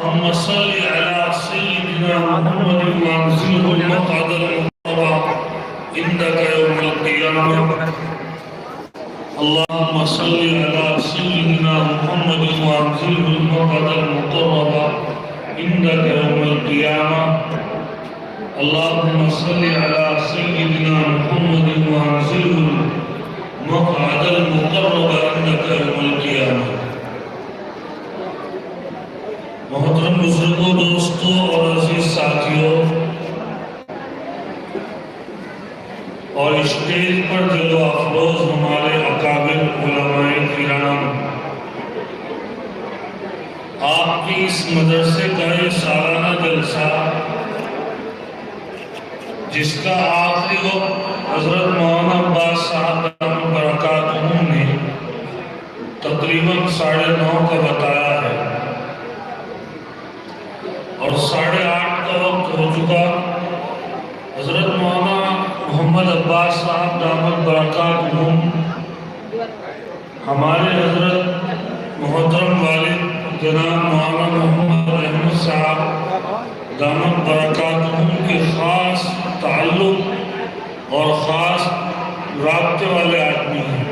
اللهم صل على سيدنا محمد وانزله المقعد المقرب عندك يوم القيامة. اللهم صل على سيدنا محمد وانزله المقعد المقرب عندك يوم القيامة. اللهم صل على سيدنا محمد وانزله المقعد المقرب عندك يوم القيامة. محترم بزرگوں، دوستوں اور عزیز ساتھیوں، اور اسٹیج پر جلوہ افروز ہمارے اکابر علماء کرام، آپ کی اس مدرسے کا یہ سالانہ جلسہ جس کا آخری وقت حضرت مولانا عباس صاحب دامت برکاتہ نے تقریباً 9:30 کا بتایا ہے اور 8:30 کا وقت ہو چکا. حضرت مولانا محمد عباس صاحب دامت برکاتہ ہمارے حضرت محترم والد جناب مولانا محمد احمد صاحب دامت برکاتہ کے خاص تعلق اور خاص رابطے والے آدمی ہیں.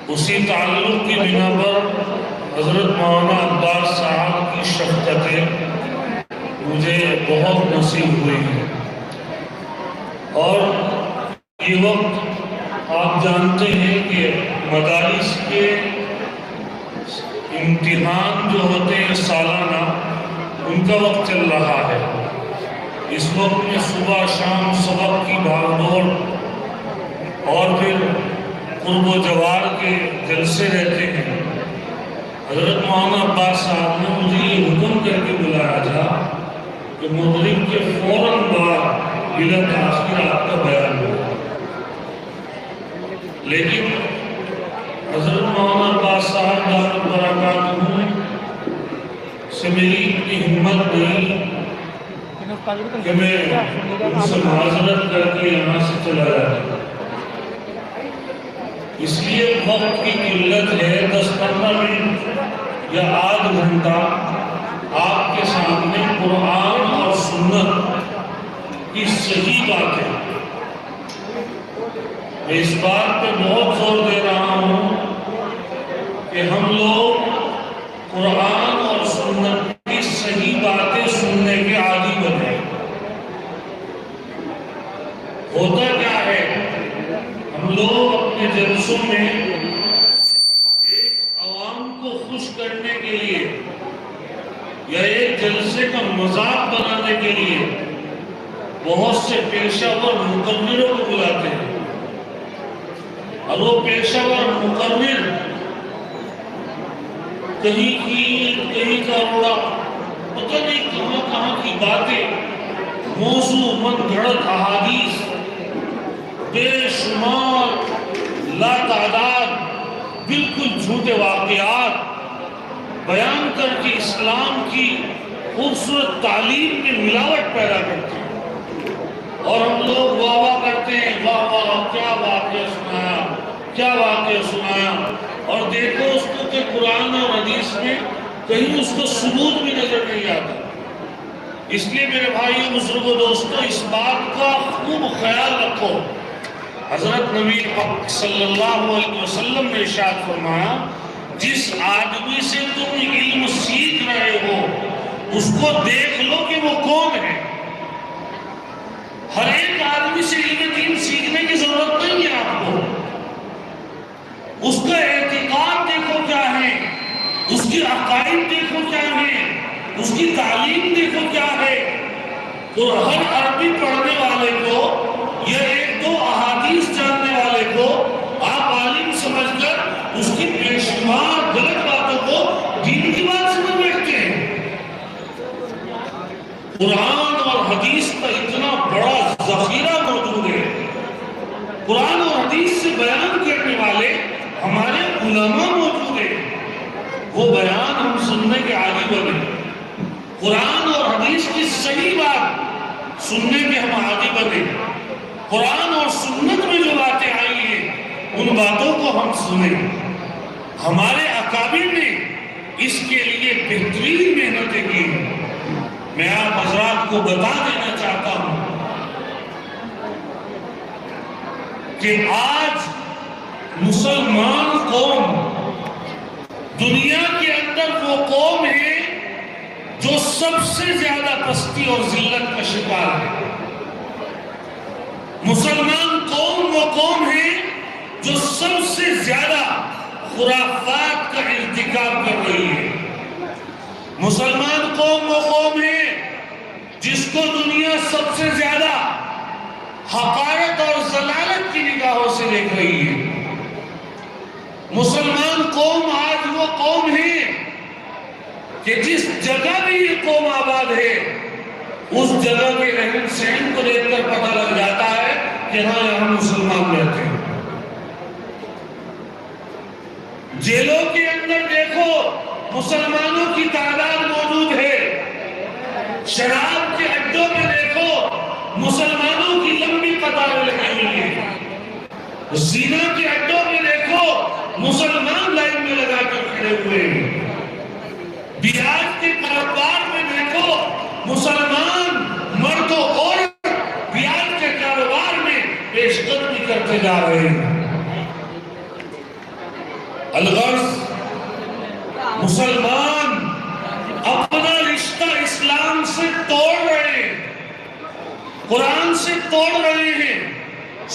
اسی تعلق کی بنا پر حضرت مولانا عباس صاحب کی شفقتیں مجھے بہت نصیب ہوئی ہیں. اور یہ وقت آپ جانتے ہیں کہ مدارس کے امتحان جو ہوتے ہیں سالانہ، ان کا وقت چل رہا ہے. اس وقت میں صبح شام سبق کی بھاگ دوڑ اور پھر قرب و جوار کے جلسے رہتے ہیں. حضرت مولانا عباس صاحب نے مجھے یہ حکم کر کے بلایا تھا کہ مغرب کے فوراً بعد بلا تاخیر آپ کا بیان ہو. لیکن حضرت مولانا عباس صاحب دامت برکاتہ سے میری اتنی ہمت نہیں کہ میں ان سے معذرت کر کے یہاں سے چلا جاتا. اس لیے وقت کی قلت ہے. 10-15 منٹ یا آدھ گھنٹہ آپ کے سامنے قرآن اور سنت کی صحیح بات ہے. میں اس بات پہ بہت زور دے رہا ہوں کہ ہم لوگ قرآن اور سنت کی صحیح باتیں سننے کے عادی بنے. ہوتا کیا ہے، ہم لوگ اپنے جلسوں میں ایک عوام کو خوش کرنے کے لیے یا ایک جلسے کا مذاق بنانے کے لیے بہت سے پیشہ ور مقرروں کو بلاتے ہیں. اور وہ پیشہ ور مقرر کہیں کی کہیں کا روڑا پتہ نہیں کہاں کی باتیں، موضوع من گھڑت احادیث بے شمار لا تعداد بالکل جھوٹے واقعات بیان کر کے اسلام کی خوبصورت تعلیم میں ملاوٹ پیدا کرتے ہیں. اور ہم لوگ واہ واہ کرتے ہیں، واہ واہ کیا واقعہ سنایا، کیا واقعہ سنایا. اور دیکھو اس کو کہ قرآن اور حدیث میں کہیں اس کو ثبوت بھی نظر نہیں آتا. اس لیے میرے بھائیوں، بزرگوں، دوستوں، اس بات کا خوب خیال رکھو. حضرت نبی پاک صلی اللہ علیہ وسلم نے ارشاد فرمایا، جس آدمی سے تم علم سیکھ رہے ہو اس کو دیکھ لو کہ وہ کون ہے. ہر ایک آدمی سے علم دین سیکھنے کی ضرورت نہیں ہے آپ کو. اس کا اعتقاد دیکھو کیا ہے، اس کی عقائد دیکھو کیا ہے، اس کی تعلیم دیکھو کیا ہے. تو ہر عربی پڑھنے والے کو یا 1-2 احادیث جاننے والے کو آپ عالم سمجھ کر اس کی بے شمار غلط باتوں کو دین کی بات سمجھ بیٹھتے ہیں. قرآن اور حدیث کا اتنا بڑا ذخیرہ موجود ہے. قرآن اور حدیث سے بیان کرنے والے ہمارے علماء موجود ہیں. وہ بیان ہم سننے کے عادی بنے. قرآن اور حدیث کی صحیح بات سننے کے ہم عادی بنے. قرآن اور سنت میں جو باتیں آئی ہیں ان باتوں کو ہم سنیں. ہمارے اکابر نے اس کے لیے بہترین محنتیں کی. میں آپ حضرات کو بتا دینا چاہتا ہوں کہ آج مسلمان قوم دنیا کے اندر وہ قوم ہے جو سب سے زیادہ پستی اور ذلت کا شکار ہے. مسلمان قوم وہ قوم ہے جو سب سے زیادہ خرافات کا ارتکاب کر رہی ہے. مسلمان قوم وہ قوم ہے جس کو دنیا سب سے زیادہ حقارت اور ضلالت کی نگاہوں سے دیکھ رہی ہے. مسلمان قوم آج وہ قوم ہے کہ جس جگہ بھی یہ قوم آباد ہے اس جگہ کے رہن سہن کو دیکھ کر پتہ لگ جاتا ہے کہ ہاں یہاں مسلمان رہتے ہیں. جیلوں کے اندر دیکھو مسلمانوں کی تعداد موجود ہے. شراب کے اڈوں میں دیکھو مسلمانوں کی لمبی قطاریں لگی ہوئی ہیں. زنا کے اڈوں میں دیکھو مسلمان لائن میں لگا کر کھڑے ہوئے ہیں. بیاج کے کاروبار میں دیکھو مسلمان مرد و عورت بیاج کے کاروبار میں پیش قدمی کرتے جا رہے ہیں. الغرض مسلمان اپنا رشتہ اسلام سے توڑ رہے ہیں, قرآن سے توڑ رہے ہیں,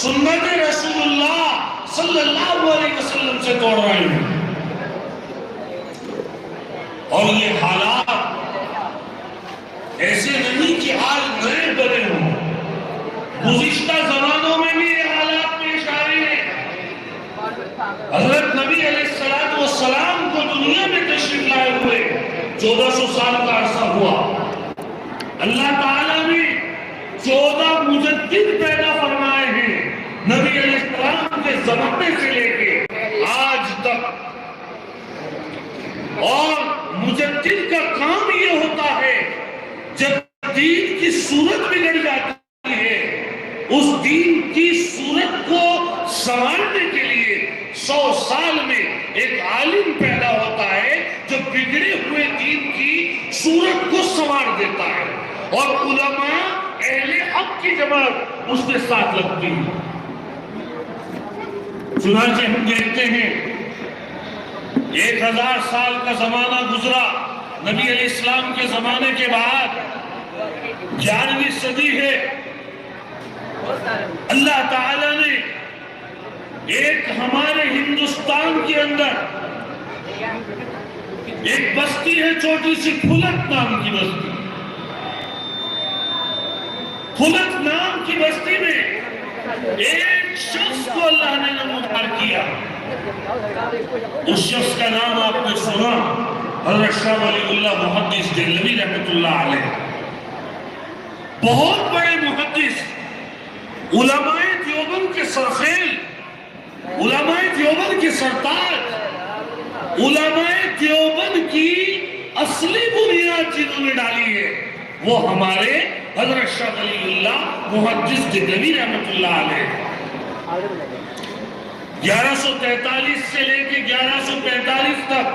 سنت رسول اللہ صلی اللہ علیہ وسلم سے توڑ رہے ہیں. اور یہ حالات ایسے نہیں کہ آج نئے بنے ہوں. گزشتہ زمانوں میں بھی یہ حالات پیش آئے ہیں. حضرت نبی علیہ السلام کو دنیا میں تشریف لائے ہوئے 1400 سال کا عرصہ ہوا. اللہ تعالیٰ نے 14 مجدد پیدا فرمائے ہیں نبی علیہ السلام کے زمانے سے لے کے آج تک. اور مجدد کا کام یہ ہوتا ہے جب دین کی صورت بگڑ جاتی ہے اس دین کی صورت کو سنوارنے کے لیے 100 سال میں ایک عالم پیدا ہوتا ہے جو بگڑے ہوئے دین کی صورت کو سنوار دیتا ہے. اور علماء اہل حق کی جماعت اس کے ساتھ لگتی ہے. چنانچہ ہم دیکھتے ہیں 1000 سال کا زمانہ گزرا نبی علیہ السلام کے زمانے کے بعد. 11ویں صدی ہے. اللہ تعالیٰ نے ایک ہمارے ہندوستان کے اندر ایک بستی ہے چھوٹی سی پھلک نام کی بستی. پھلک نام کی بستی میں ایک شخص کو اللہ نے نمودار کیا. اس شخص کا نام آپ نے سنا, حضرت شاہ ولی اللہ محدث دہلوی رحمۃ اللہ علیہ. بہت بڑے محدث, علماء دیوبند کے سرخیل, علماء دیوبند کے سرتاج, علماء دیوبند کی اصلی بنیاد جنہوں نے ڈالی ہے وہ ہمارے حضرت شاہ ولی اللہ محدث دہلوی رحمۃ اللہ علیہ. 1143 سے لے کے 1145 تک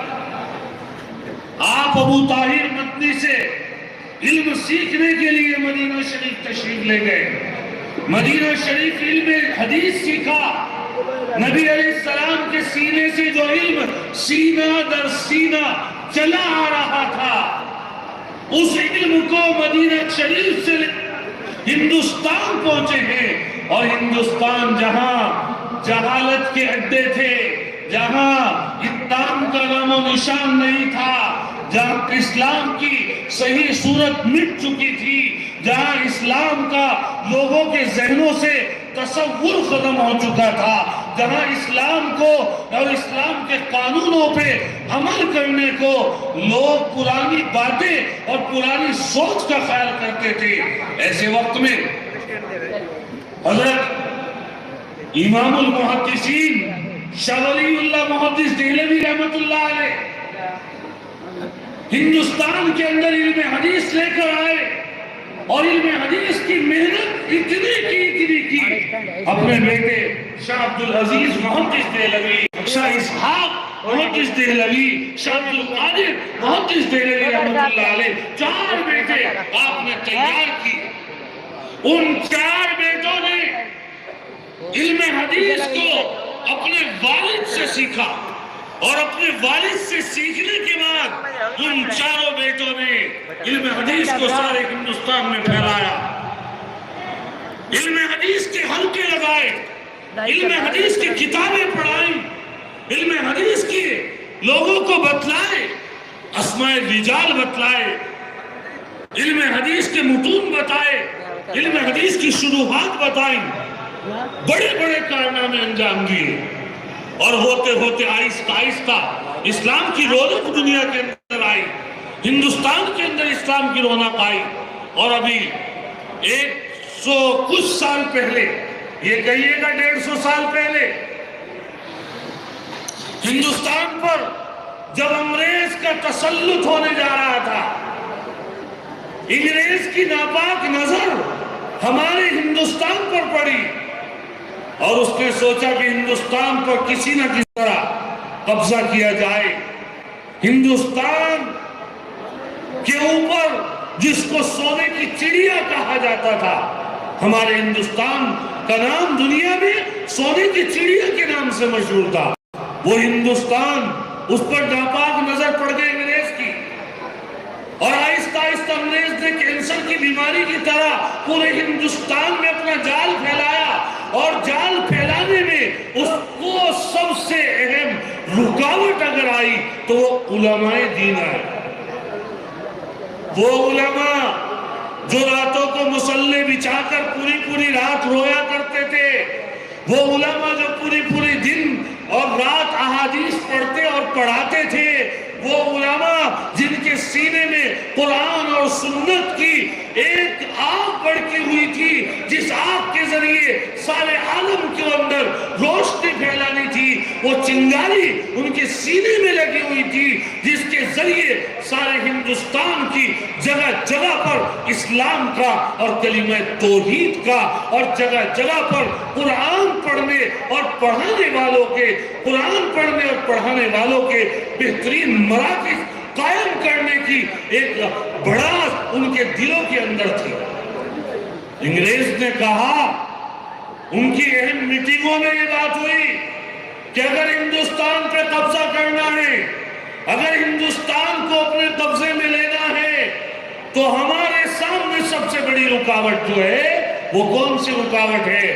آپ ابو طاہر مدنی سے علم سیکھنے کے لیے مدینہ شریف تشریف لے گئے. مدینہ شریف علم حدیث سیکھا. نبی علیہ السلام کے سینے سے جو علم سینہ در سینہ چلا آ رہا تھا اس علم کو مدینہ شریف سے ہندوستان پہنچے ہیں. اور ہندوستان جہاں جہالت کے اڈے تھے, جہاں اسلام کا نام و نشان نہیں تھا, جہاں اسلام کی صحیح صورت مٹ چکی تھی, جہاں اسلام کا لوگوں کے ذہنوں سے تصور ختم ہو چکا تھا, جہاں اسلام کو اور اسلام کے قانونوں پہ عمل کرنے کو لوگ پرانی باتیں اور پرانی سوچ کا خیال کرتے تھے, ایسے وقت میں حضرت امام المحدثین شاہ ولی اللہ محدث دہلوی رحمۃ اللہ علیہ ہندوستان کے اندر علم حدیث لے کر آئے اور علم حدیث کی محنت اتنی کی اپنے بیٹے شاہ عبدالعزیز محدث دہلوی, شاہ اسحاق محدث دہلوی، شاہ عبد القادر محدث دہلوی رحمۃ اللہ علیہ، 4 بیٹے آپ نے تیار کیے۔ ان 4 بیٹوں نے علم حدیث کو اپنے والد سے سیکھا، اور اپنے والد سے سیکھنے کے بعد ان 4 بیٹوں نے علم حدیث کو سارے ہندوستان میں پھیلایا، علم حدیث کے حلقے لگائے، علم حدیث کی کتابیں پڑھائیں، علم حدیث کی لوگوں کو بتلائے، اسماء رجال بتلائے، علم حدیث کے متون بتائے، علم حدیث کی شروحات بتائیں، بڑے بڑے کارنامے انجام دیے، اور ہوتے ہوتے آہستہ آہستہ اسلام کی رونق دنیا کے اندر آئی، ہندوستان کے اندر اسلام کی رونق آئی۔ اور ابھی 100 کچھ سال پہلے، یہ کہیے گا 150 سال پہلے، ہندوستان پر جب انگریز کا تسلط ہونے جا رہا تھا، انگریز کی ناپاک نظر ہمارے ہندوستان پر پڑی، اور اس نے سوچا کہ ہندوستان پر کسی نہ کسی طرح قبضہ کیا جائے۔ ہندوستان کے اوپر جس کو سونے کی چڑیا کہا جاتا تھا، ہمارے ہندوستان کا نام دنیا میں سونے کی چڑیا کے نام سے مشہور تھا، وہ ہندوستان، اس پر ناپاک نظر پڑ گئی انگریز کی، اور آہستہ آہستہ انگریز نے کینسر کی بیماری کی طرح پورے ہندوستان میں اپنا جال پھیلایا، اور جال پھیلانے میں اس کو سب سے اہم رکاوٹ اگر آئی تو وہ علماء دین آئے، وہ علماء جو راتوں کو مصلے بچھا کر پوری رات رویا کرتے تھے، وہ علماء جو پوری دن اور رات احادیث پڑھتے اور پڑھاتے تھے، وہ علماء جن کے سینے میں قرآن اور سنت کی ایک آگ بڑکی ہوئی تھی، جس آگ کے ذریعے سارے عالم کے اندر روشنی پھیلانی تھی، وہ چنگاری ان کے سینے میں لگی ہوئی تھی، جس کے ذریعے سارے ہندوستان کی جگہ جگہ پر اسلام کا اور کلمہ توحید کا، اور جگہ جگہ پر قرآن پڑھنے اور پڑھانے والوں کے، قرآن پڑھنے اور پڑھانے والوں کے بہترین مراکز قائم کرنے کی ایک بڑاس ان کے دلوں کے اندر تھی۔ انگریز نے کہا، ان کی اہم میٹنگوں میں یہ بات ہوئی کہ اگر ہندوستان پہ قبضہ کرنا ہے، اگر ہندوستان کو اپنے قبضے میں لینا ہے، تو ہمارے سامنے سب سے بڑی رکاوٹ جو ہے وہ کون سی رکاوٹ ہے؟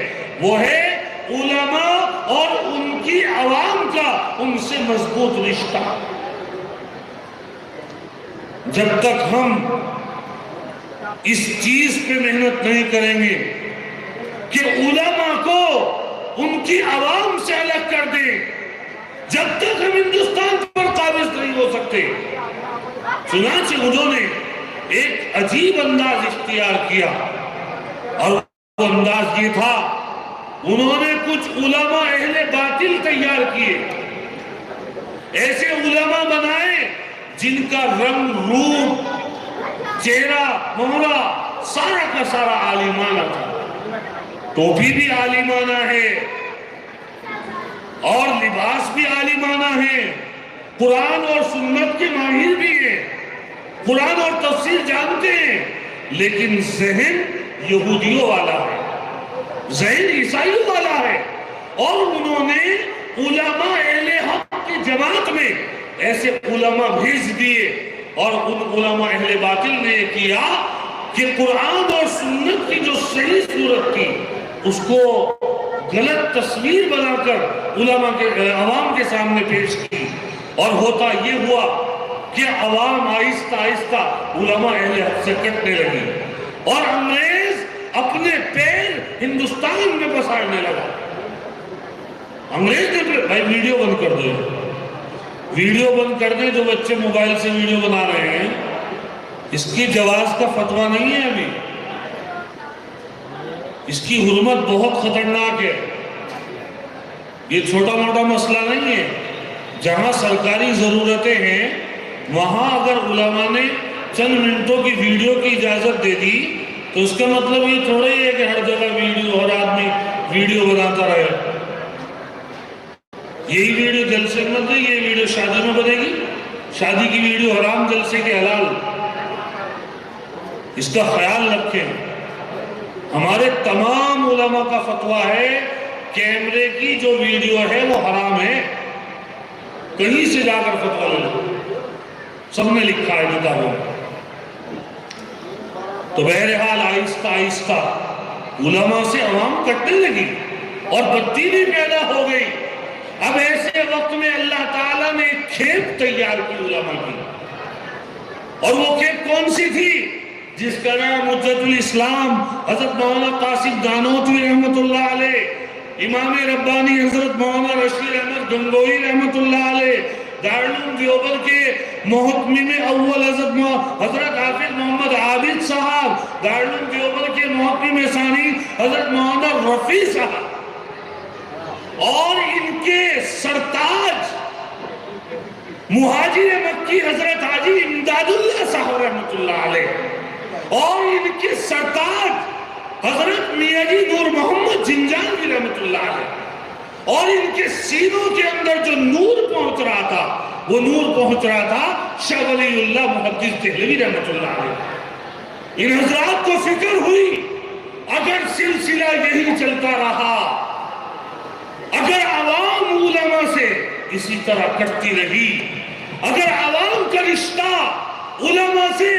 وہ ہے علماء اور ان کی عوام کا ان سے مضبوط رشتہ۔ جب تک ہم اس چیز پہ محنت نہیں کریں گے کہ علماء کو ان کی عوام سے الگ کر دیں، جب تک ہم ہندوستان پر قابض نہیں ہو سکتے۔ چنانچہ انہوں نے ایک عجیب انداز اختیار کیا، اور وہ انداز یہ تھا، انہوں نے کچھ علماء اہل باطل تیار کیے، ایسے علماء بنائے جن کا رنگ روپ، چہرہ مہرہ سارا کا سارا عالمانہ تھا، ٹوپی بھی عالمانہ ہے اور لباس بھی عالمانہ ہے، قرآن اور سنت کے ماہر بھی ہیں، قرآن اور تفسیر جانتے ہیں، لیکن ذہن یہودیوں والا ہے، ذہن عیسائیوں والا ہے۔ اور انہوں نے علماء اہل حق کی جماعت میں ایسے علماء بھیج دیے، اور ان علماء اہل باطل نے یہ کیا کہ قرآن اور سنت کی جو صحیح صورت تھی اس کو غلط تصویر بنا کر علماء کے عوام کے سامنے پیش کی، اور ہوتا یہ ہوا کہ عوام آہستہ آہستہ علماء اہل حق سے کٹنے لگی، اور انگریز اپنے پیر ہندوستان میں پسارنے لگا۔ انگریز نے بھائی ویڈیو بند کر دے، ویڈیو بند کر دیں، جو بچے موبائل سے ویڈیو بنا رہے ہیں، اس کی جواز کا فتویٰ نہیں ہے ابھی، اس کی حرمت بہت خطرناک ہے، یہ چھوٹا موٹا مسئلہ نہیں ہے۔ جہاں سرکاری ضرورتیں ہیں وہاں اگر علماء نے چند منٹوں کی ویڈیو کی اجازت دے دی تو اس کا مطلب یہ تھوڑا ہی ہے کہ ہر جگہ ویڈیو، ہر آدمی ویڈیو بناتا رہے۔ یہی ویڈیو جلسے میں بن رہی، یہ ویڈیو شادی میں بنے گی، شادی کی ویڈیو حرام، جلسے کے حلال۔ اس کا خیال رکھیں۔ ہمارے تمام علماء کا فتویٰ ہے کیمرے کی جو ویڈیو ہے وہ حرام ہے، کہیں سے جا کر فتویٰ لے لو، سب نے لکھا ہے کتابوں میں۔ تو بہرحال آہستہ آہستہ علماء سے عوام کٹنے لگی اور بددینی پیدا ہو گئی۔ اب ایسے وقت میں اللہ تعالیٰ نے ایک کھیپ تیار کی علماء کی، اور وہ کھیپ کون سی تھی؟ جس کا نام حجت الاسلام حضرت مولانا قاسم دانوتوی رحمت اللہ علیہ، امام ربانی حضرت مولانا رشید احمد گنگوئی رحمت اللہ علیہ، دارالعلوم دیوبند کے محتمم اول حضرت حافظ محمد عابد صاحب، دارالعلوم دیوبند کے محتمم ثانی حضرت مولانا رفیع صاحب، اور ان کے سرتاج مہاجر مکی حضرت حاجی امداد اللہ صاحب رحمت اللہ علیہ، اور ان کے سرتاج حضرت میاں جی نور محمد جنجانوی رحمت اللہ علیہ، اور ان کے سینوں کے اندر جو نور پہنچ رہا تھا وہ نور پہنچ رہا تھا شاہ ولی اللہ محدث دہلوی رحمت اللہ علیہ۔ ان حضرات کو فکر ہوئی اگر سلسلہ یہی چلتا رہا، اگر عوام علماء سے اسی طرح کرتی رہی، اگر عوام کا رشتہ علماء سے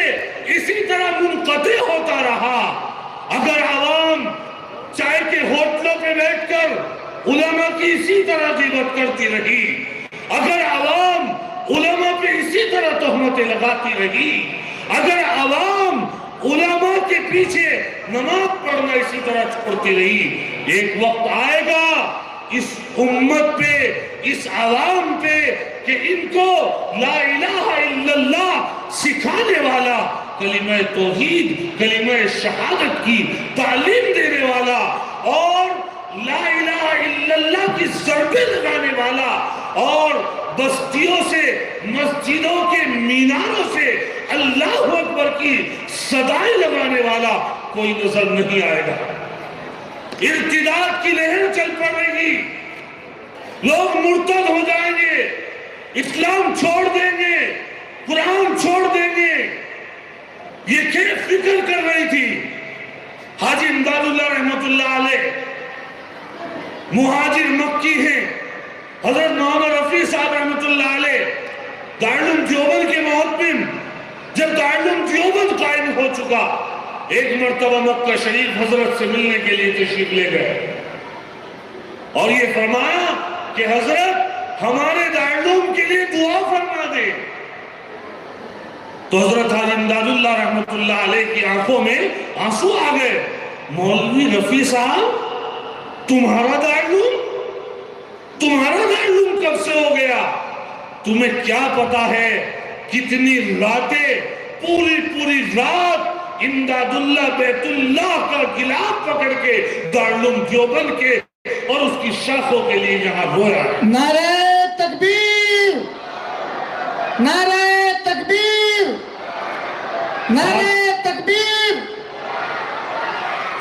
اسی طرح منقطع ہوتا رہا، اگر عوام چائے کے ہوٹلوں پہ بیٹھ کر علماء کی اسی طرح غیبت کرتی رہی، اگر عوام علماء پہ اسی طرح تہمتیں لگاتی رہی، اگر عوام علماء کے پیچھے نماز پڑھنا اسی طرح چھوڑتی رہی، ایک وقت آئے گا اس امت پہ، اس عوام پہ، کہ ان کو لا الہ الا اللہ سکھانے والا، کلمہ توحید، کلمہ شہادت کی تعلیم دینے والا، اور لا الہ الا اللہ کی ضربیں لگانے والا، اور بستیوں سے مسجدوں کے میناروں سے اللہ اکبر کی صدائیں لگانے والا کوئی نظر نہیں آئے گا۔ ارتداد کی لہر چل پڑے گی، لوگ مرتد ہو جائیں گے، اسلام چھوڑ دیں گے، قرآن چھوڑ دیں گے۔ یہ کیف فکر کر رہی تھی حاجی امداد اللہ رحمت اللہ علیہ، مہاجر مکی ہیں، حضرت مولانا رفیع صاحب رحمت اللہ علیہ، دارالعلوم دیوبند کے محتمم۔ جب دارالعلوم دیوبند قائم ہو چکا، ایک مرتبہ مکہ شریف حضرت سے ملنے کے لیے تشریف لے گئے، اور یہ فرمایا کہ حضرت ہمارے دارالعلوم کے لیے دعا فرما دیں۔ تو حضرت حاجی امداد اللہ رحمت اللہ علیہ کی آنکھوں میں آنسو آ گئے۔ مولوی رفیع صاحب، تمہارا دارالعلوم کب سے ہو گیا؟ تمہیں کیا پتا ہے کتنی راتیں، پوری رات امداد اللہ بیت اللہ کا گلاف پکڑ کے دارالعلوم دیوبند کے اور اس کی شاخوں کے لیے یہاں رویا ہے۔ نعرہ تکبیر، نعرہ تکبیر، نعرہ تکبیر۔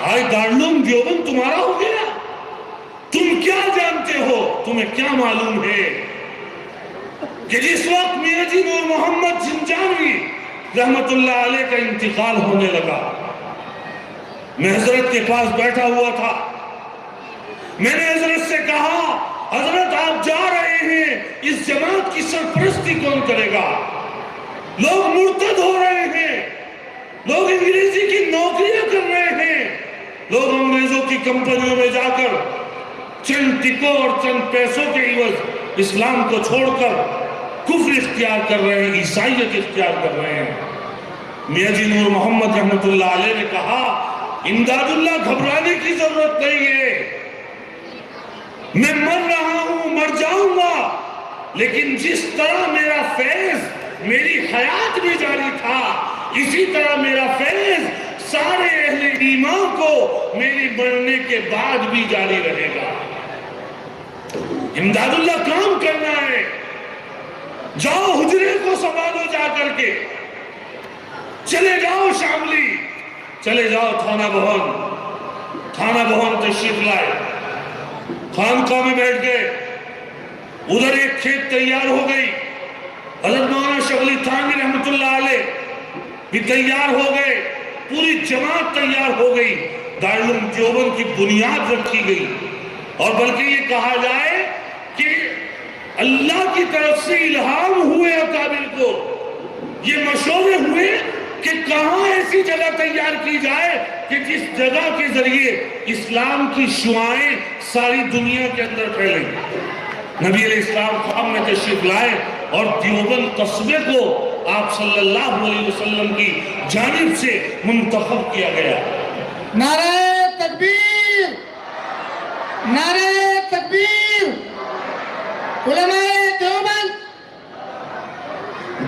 آج دارالعلوم دیوبند تمہارا ہو گیا، تم کیا جانتے ہو؟ تمہیں کیا معلوم ہے کہ جس وقت میاں جی نور محمد جنجانوی رحمت اللہ علیہ کا انتقال ہونے لگا، میں حضرت کے پاس بیٹھا ہوا تھا، میں نے حضرت سے کہا حضرت آپ جا رہے ہیں، اس جماعت کی سرپرستی کون کرے گا؟ لوگ مرتد ہو رہے ہیں، لوگ انگریزی کی نوکریاں کر رہے ہیں، لوگ انگریزوں کی کمپنیوں میں جا کر چند ٹکوں اور چند پیسوں کے عوض اسلام کو چھوڑ کر کفر اختیار کر رہے ہیں، عیسائیت اختیار کر رہے ہیں۔ میاں جی نور محمد رحمت اللہ علیہ نے کہا امداد اللہ گھبرانے کی ضرورت نہیں ہے، میں مر رہا ہوں، مر جاؤں گا، لیکن جس طرح میرا فیض میری حیات میں جاری تھا، اسی طرح میرا فیض سارے اہل ایمان کو میری مرنے کے بعد بھی جاری رہے گا۔ امداد اللہ کام کرنا ہے، جاؤ حجرے کو سنبھالو، جا کر کے چلے جاؤ شاملی، چلے جاؤ تھانہ بھون تشریف لائے، خانقاہ میں بیٹھ گئے، ادھر ایک کھیت تیار ہو گئی، حضرت مولانا شبلی تھانوی رحمۃ اللہ علیہ بھی تیار ہو گئے، پوری جماعت تیار ہو گئی، دارالعلوم دیوبند کی بنیاد رکھی گئی، اور بلکہ یہ کہا جائے کہ اللہ کی طرف سے الہام ہوئے اکابر کو، یہ مشورے ہوئے کہ کہاں ایسی جگہ تیار کی جائے کہ جس جگہ کے ذریعے اسلام کی شعائیں ساری دنیا کے اندر پھیلیں۔ نبی علیہ السلام خواب میں تشریف لائے اور دیوبند قصبے کو آپ صلی اللہ علیہ وسلم کی جانب سے منتخب کیا گیا۔ نعرہ تکبیر، نعرہ تکبیر، علماء دیوبند۔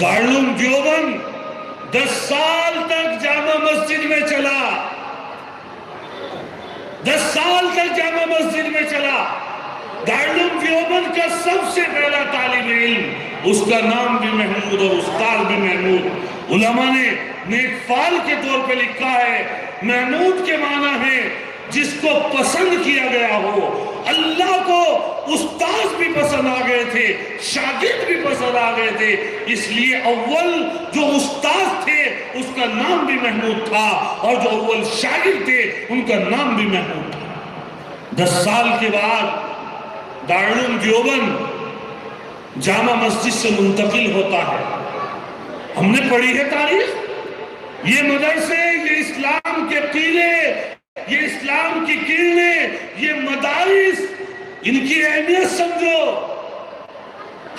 دارالعلوم دیوبند 10 سال تک جامع مسجد میں چلا، 10 سال تک جامع مسجد میں چلا۔ دارالعلوم دیوبند کا سب سے پہلا طالب علم، اس کا نام بھی محمود اور استاد بھی محمود۔ علماء نے نیک فال کے طور پہ لکھا ہے، محمود کے معنی ہے جس کو پسند کیا گیا ہو۔ اللہ کو استاد بھی پسند آ گئے تھے، شاگرد بھی پسند آ گئے تھے، اس لیے اول جو استاد تھے اس کا نام بھی محمود تھا، اور جو اول شاگرد تھے ان کا نام بھی محمود تھا۔ 10 سال کے بعد دارالعلوم دیوبند جامع مسجد سے منتقل ہوتا ہے۔ ہم نے پڑھی ہے تاریخ، یہ مدرسے، یہ اسلام کے قلعے، یہ اسلام کی کرنیں، یہ مدارس، ان کی اہمیت سمجھو۔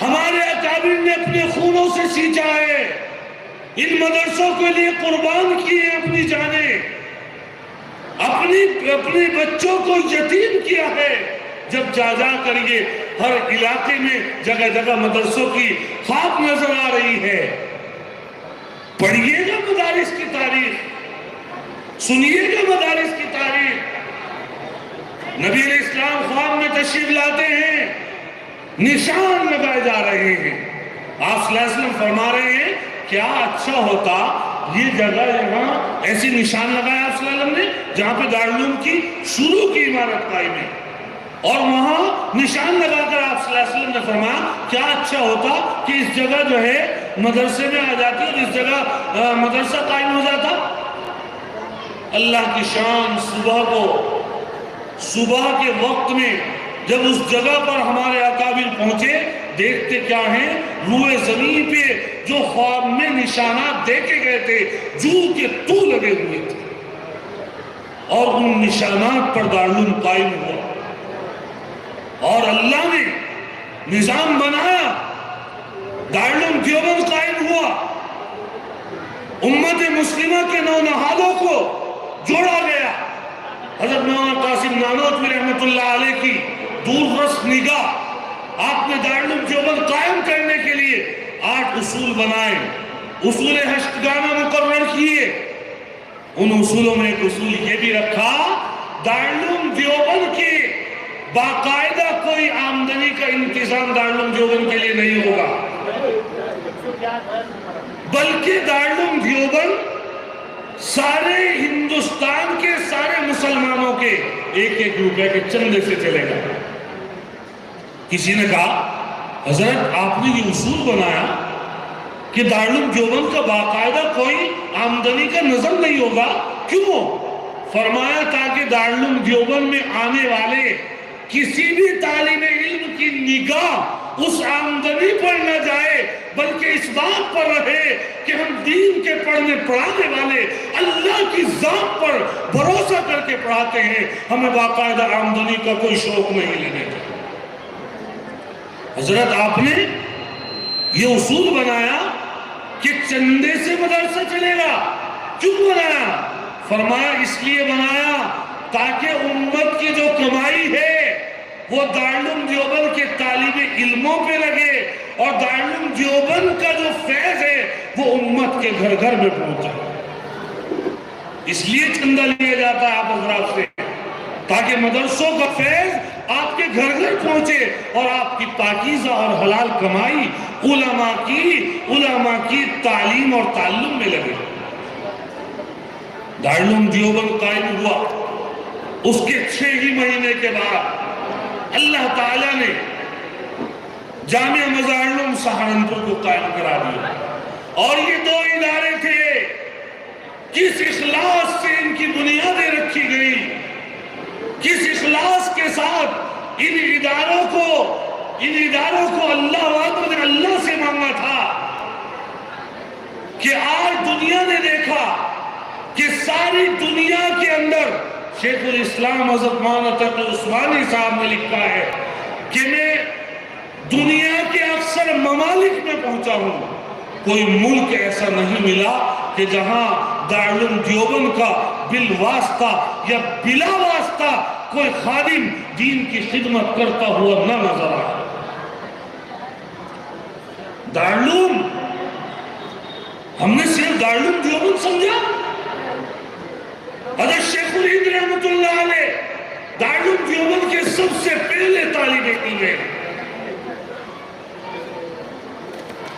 ہمارے اکابر نے اپنے خونوں سے سینچا ہے، ان مدرسوں کے لیے قربان کیے اپنی جانیں، اپنے بچوں کو یتیم کیا ہے۔ جب جا کر یہ ہر علاقے میں جگہ جگہ مدرسوں کی خواب نظر آ رہی ہے، پڑھیے گا مدارس کی تاریخ، سنیے گا مدارس کی تاریخ۔ نبی علیہ السلام خواب میں تشریف لاتے ہیں، نشان لگائے جا رہے ہیں، آپ صلی اللہ علیہ وسلم فرما رہے ہیں کیا اچھا ہوتا یہ جگہ یہاں ایسی نشان لگایا آپ صلی اللہ علیہ وسلم نے جہاں پہ دارالعلوم کی شروع کی عمارت قائم ہے، اور وہاں نشان لگا کر آپ صلی اللہ علیہ وسلم نے فرمایا کیا اچھا ہوتا کہ اس جگہ جو ہے مدرسے میں آ جاتی اور اس جگہ مدرسہ قائم ہو جاتا۔ اللہ کی شان، صبح کے وقت میں جب اس جگہ پر ہمارے اکابر پہنچے، دیکھتے کیا ہیں، روئے زمین پہ جو خواب میں نشانات دیکھے گئے تھے جو کہ تو لگے ہوئے تھے، اور ان نشانات پر دارالعلوم قائم ہوا، اور اللہ نے نظام بنایا، دارالعلوم دیوبند قائم ہوا، امت مسلمہ کے نونہادوں کو جوڑا گیا۔ حضرت مولانا قاسم نانوتوی رحمۃ اللہ علیہ کی دور رس نگاہ، آپ نے دارالعلوم دیوبند قائم کرنے کے لیے 8 اصول بنائے، اصول ہشتگانہ مقرر کیے۔ ان اصولوں میں ایک اصول یہ بھی رکھا، دارالعلوم دیوبند کی باقاعدہ کوئی آمدنی کا انتظام دارالعلوم دیوبند کے لیے نہیں ہوگا، بلکہ دارالعلوم دیوبند سارے ہندوستان کے سارے مسلمانوں کے 1-1 روپے کے چندے سے چلے گا۔ کسی نے کہا حضرت آپ نے یہ اصول بنایا کہ دارالعلوم دیوبند کا باقاعدہ کوئی آمدنی کا نظم نہیں ہوگا، کیوں؟ فرمایا تاکہ دارالعلوم دیوبند میں آنے والے کسی بھی طالب علم کی نگاہ اس آمدنی پر نہ جائے، بلکہ اس بات پر رہے کہ ہم دین کے پڑھنے پڑھانے والے اللہ کی ذات پر بھروسہ کر کے پڑھاتے ہیں، ہمیں باقاعدہ آمدنی کا کوئی شوق نہیں لینے کا۔ حضرت آپ نے یہ اصول بنایا کہ چندے سے مدرسہ چلے گا، کیوں بنایا؟ فرمایا اس لیے بنایا تاکہ امت کی جو کمائی ہے وہ دارالعلوم دیوبند کے طالب علموں پہ لگے، اور دارالعلوم دیوبند کا جو فیض ہے وہ امت کے گھر گھر میں پہنچا۔ اس لیے چندہ لیا جاتا ہے آپ حضرات سے، تاکہ مدرسوں کا فیض آپ کے گھر گھر پہنچے اور آپ کی پاکیزہ اور حلال کمائی علماء کی تعلیم اور تعلم میں لگے۔ دارالعلوم دیوبند قائم ہوا، اس کے 6 ہی مہینے کے بعد اللہ تعالیٰ نے جامعہ مظاہر سہارنپور کو قائم کرا دیا. اور یہ دو ادارے تھے، کس اخلاص سے ان کی بنیادیں رکھی گئی، کس اخلاص کے ساتھ ان اداروں کو اللہ واقع نے اللہ سے مانگا تھا کہ آج دنیا نے دیکھا کہ ساری دنیا کے اندر شیخ الاسلام حضرت مولانا تقی عثمانی صاحب نے لکھا ہے کہ میں دنیا کے اکثر ممالک میں پہنچا ہوں، کوئی ملک ایسا نہیں ملا کہ جہاں دارالعلوم دیوبند کا بالواسطہ یا بلا واسطہ کوئی خادم دین کی خدمت کرتا ہوا نہ نظر آئے. دارالعلوم ہم نے صرف دارالعلوم دیوبند سمجھا. حضرت شیخ الہند رحمت اللہ علیہ دارالعلوم دیوبند کے سب سے پہلے طالب علم ہیں.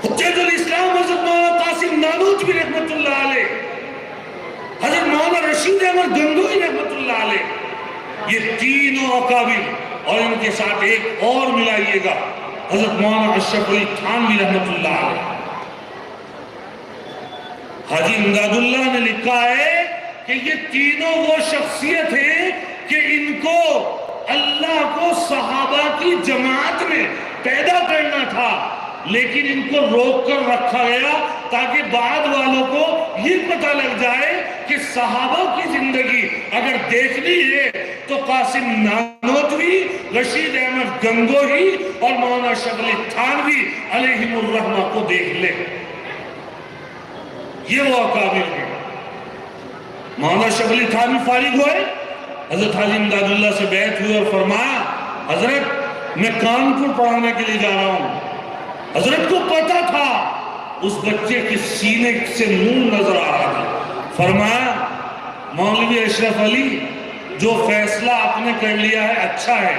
حجت الاسلام حضرت مولانا قاسم نانوتوی رحمت اللہ علیہ، حضرت مولانا رشید احمد گنگوئی رحمت اللہ علیہ، یہ تینوں اکابر، اور ان کے ساتھ ایک اور ملائیے گا حضرت مولانا اشرف علی تھانوی رحمت اللہ علیہ. حاجی امداد اللہ نے لکھا ہے کہ یہ تینوں وہ شخصیت ہیں کہ ان کو اللہ کو صحابہ کی جماعت میں پیدا کرنا تھا، لیکن ان کو روک کر رکھا گیا تاکہ بعد والوں کو یہ پتہ لگ جائے کہ صحابہ کی زندگی اگر دیکھنی ہے تو قاسم نانوتوی، رشید احمد گنگوہی اور مولانا اشرف علی تھانوی علیہم الرحمہ کو دیکھ لے. یہ وہ اکابر ہیں. مولانا اشرف علی تھانوی فارغ ہوئے، حضرت حاجی امداد اللہ سے بیعت ہوئی اور فرمایا حضرت میں کانپور پڑھانے کے لیے جا رہا ہوں. حضرت کو پتا تھا اس بچے کے سینے سے نور نظر آ رہا تھا. فرمایا مولوی اشرف علی جو فیصلہ آپ نے کر لیا ہے اچھا ہے،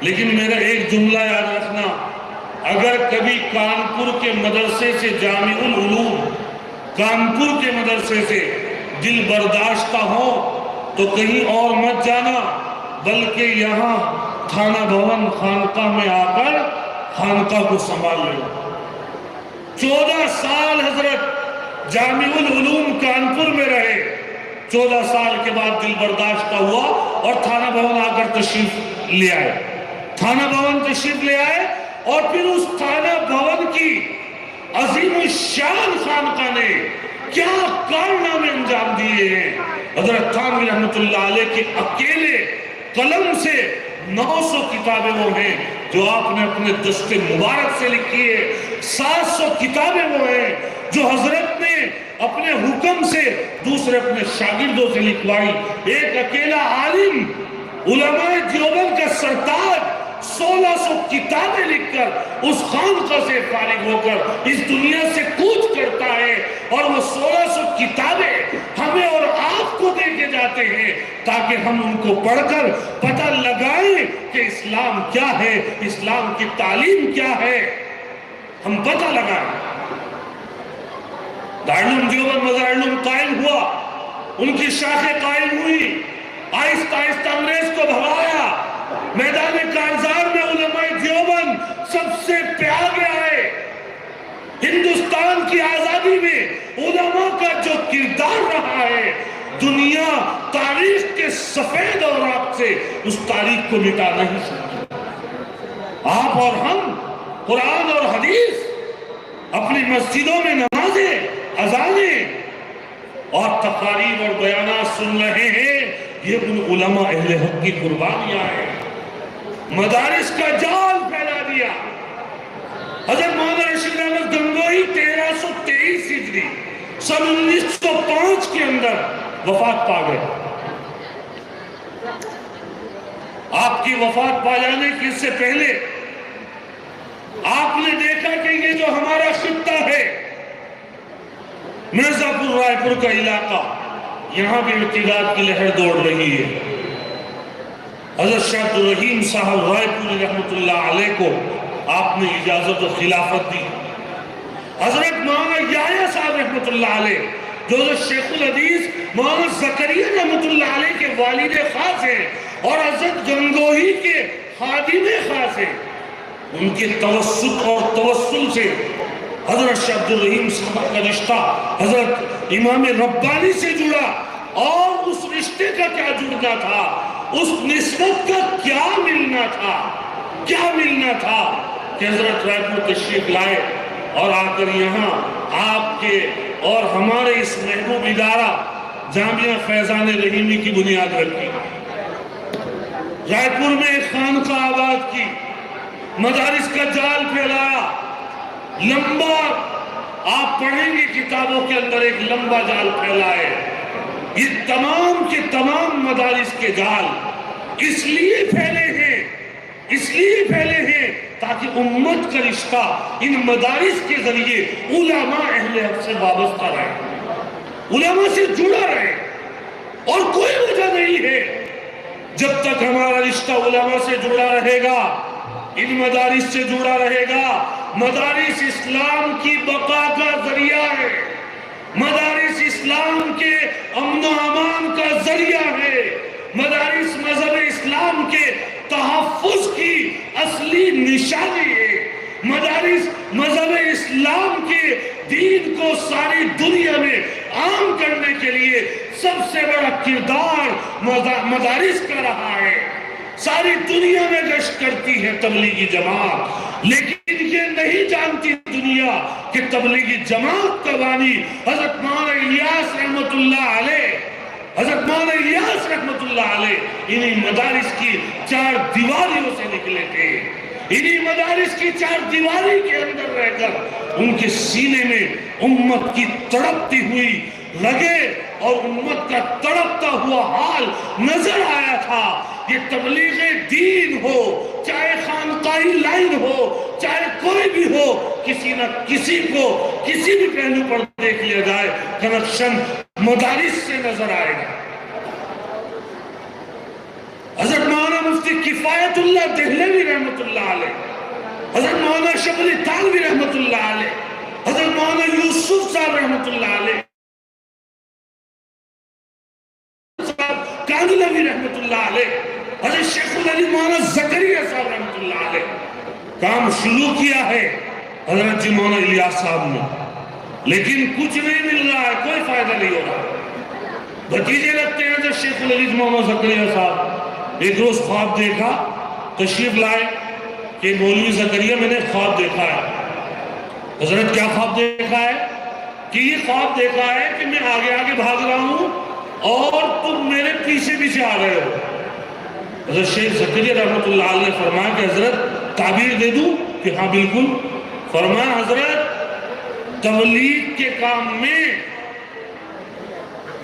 لیکن میرا ایک جملہ یاد رکھنا، اگر کبھی کانپور کے مدرسے سے جامع العلوم کانپور کے مدرسے سے دل برداشتہ ہو تو کہیں اور مت جانا، بلکہ یہاں تھانہ بھون خانقاہ میں آ کر خانقاہ کو سنبھال لے. 14 سال حضرت جامع العلوم کانپور میں رہے. 14 سال کے بعد دل برداشتہ ہوا اور تھانہ بھون آ کر تشریف لے آئے. تھانہ بھون تشریف لے آئے اور پھر اس تھانہ بھون کی عظیم الشان خانقاہ نے کیا کارنامے انجام دیے ہیں. حضرت تھانوی رحمت اللہ علیہ کے اکیلے قلم سے 900 کتابیں وہ ہیں جو آپ نے اپنے دست مبارک سے لکھی ہے. 700 کتابیں وہ ہیں جو حضرت نے اپنے حکم سے دوسرے اپنے شاگردوں سے لکھوائی. ایک اکیلا عالم علماء دیوبند کا سرتاج 1600 کتابیں لکھ کر اس خانقاہ سے فارغ ہو کر اس دنیا سے کوچ کرتا ہے، اور وہ 1600 کتابیں ہمیں اور آپ کو دے کے جاتے ہیں تاکہ ہم ان کو پڑھ کر پتہ لگائیں کہ اسلام کیا ہے، اسلام کی تعلیم کیا ہے، ہم پتہ لگائیں. دارالعلوم دیوبند مظاہر قائم ہوا، ان کی شاخیں قائم ہوئی، آہستہ آہستہ انگریز کو بھگایا. میدان کارزار میں علماء دیوبند سب سے آگے آئے. ہندوستان کی آزادی میں علماء کا جو کردار رہا ہے، دنیا تاریخ کے سفید اوراق سے اس تاریخ کو مٹا نہیں سکتی. آپ اور ہم قرآن اور حدیث، اپنی مسجدوں میں نمازیں، اذانیں اور تقاریر اور بیانات سن رہے ہیں، یہ ان علماء اہل حق کی قربانیاں ہیں. مدارس کا جال پھیلا دیا. حضرت مولانا رشید احمد گنگوئی 1323 ہجری سن 1905 کے اندر وفات پا گئے. آپ کی وفات پا جانے کے سے پہلے آپ نے دیکھا کہ یہ جو ہمارا خطہ ہے، مرزا پور رائے پور کا علاقہ، یہاں بھی ارتداد کی لہر دوڑ رہی ہے. حضرت شاہ عبد الرحیم صاحب رائے پوری رحمت اللہ علیہ کو آپ نے اجازت و خلافت دی. حضرت مولانا یحییٰ صاحب رحمت اللہ علیہ جو حضرت شیخ الحدیث مولانا زکریا رحمت اللہ علیہ کے والد خاص ہیں اور حضرت گنگوہی کے خادم خاص ہیں، ان کے توسط اور توسل سے حضرت شیخ عبدالرحیم صاحب کا رشتہ حضرت امام ربانی سے جڑا، اور اس رشتے کا کیا جڑنا تھا، اس نسبت کا کیا ملنا تھا کہ حضرت رائے پور تشریف لائے اور آ کر یہاں آپ کے اور ہمارے اس محبوب ادارہ جامعہ فیضان رحیمی کی بنیاد رکھی، رائے پور میں ایک خانقاہ آباد کی، مدارس کا جال پھیلایا، لمبا آپ پڑھیں گے کتابوں کے اندر ایک لمبا جال پھیلا ہے۔ یہ تمام کے تمام مدارس کے جال اس لیے پھیلے ہیں تاکہ امت کا رشتہ ان مدارس کے ذریعے علماء اہل حق سے وابستہ رہے، علماء سے جڑا رہے، اور کوئی وجہ نہیں ہے جب تک ہمارا رشتہ علماء سے جڑا رہے گا، ان مدارس سے جڑا رہے گا۔ مدارس اسلام کی بقا کا ذریعہ ہے، مدارس اسلام کے امن و امان کا ذریعہ ہے، مدارس مذہب اسلام کے تحفظ کی اصلی نشانی ہے، مدارس مذہب اسلام کے دین کو ساری دنیا میں عام کرنے کے لیے سب سے بڑا کردار مدارس کا رہا ہے۔ ساری دنیا میں گشت کرتی ہے تبلیغی جماعت، لیکن یہ نہیں جانتی دنیا کہ تبلیغی جماعت کا بانی حضرت مولانا الیاس رحمت اللہ علیہ، حضرت مولانا الیاس رحمت اللہ علیہ انہی مدارس کی چار دیواریوں سے نکلے تھے، انہی مدارس کی چار دیواری کے اندر رہ کر ان کے سینے میں امت کی تڑپتی ہوئی لگے اور امت کا تڑپتا ہوا حال نظر آیا تھا۔ یہ تبلیغ دین ہو، چاہے خانقاہی لائن ہو، چاہے کوئی بھی ہو، کسی نہ کسی کو کسی بھی پہلو پر دیکھ لیا جائے کنیکشن مدارس سے نظر آئے گا۔ حضرت مولانا مفتی کفایت اللہ دہلوی رحمت اللہ علیہ، حضرت مولانا شبلی تھانوی رحمت اللہ علیہ، حضرت مولانا یوسف صاحب رحمت اللہ علیہ، کاندلوی رحمت اللہ علیہ، حضرت شیخ العلی مولانا زکریا صاحب رحمت اللہ علیہ، کام شروع کیا ہے حضرت جی مولانا الیاس صاحب نے، لیکن کچھ نہیں مل رہا ہے، کوئی فائدہ نہیں ہو رہا۔ بھتیجے لگتے ہیں حضرت شیخ العلی مولانا زکریا صاحب، ایک روز خواب دیکھا، تشریف لائے کہ مولوی زکریا میں نے خواب دیکھا ہے۔ حضرت کیا خواب دیکھا ہے؟ کہ یہ خواب دیکھا ہے کہ میں آگے آگے بھاگ رہا ہوں اور تم میرے پیچھے پیچھے آ رہے ہو۔ حضرت شیخ زکریا رحمت اللہ علیہ فرمایا کہ حضرت تعبیر دے دوں؟ کہ ہاں بالکل۔ فرمایا حضرت تبلیغ کے کام میں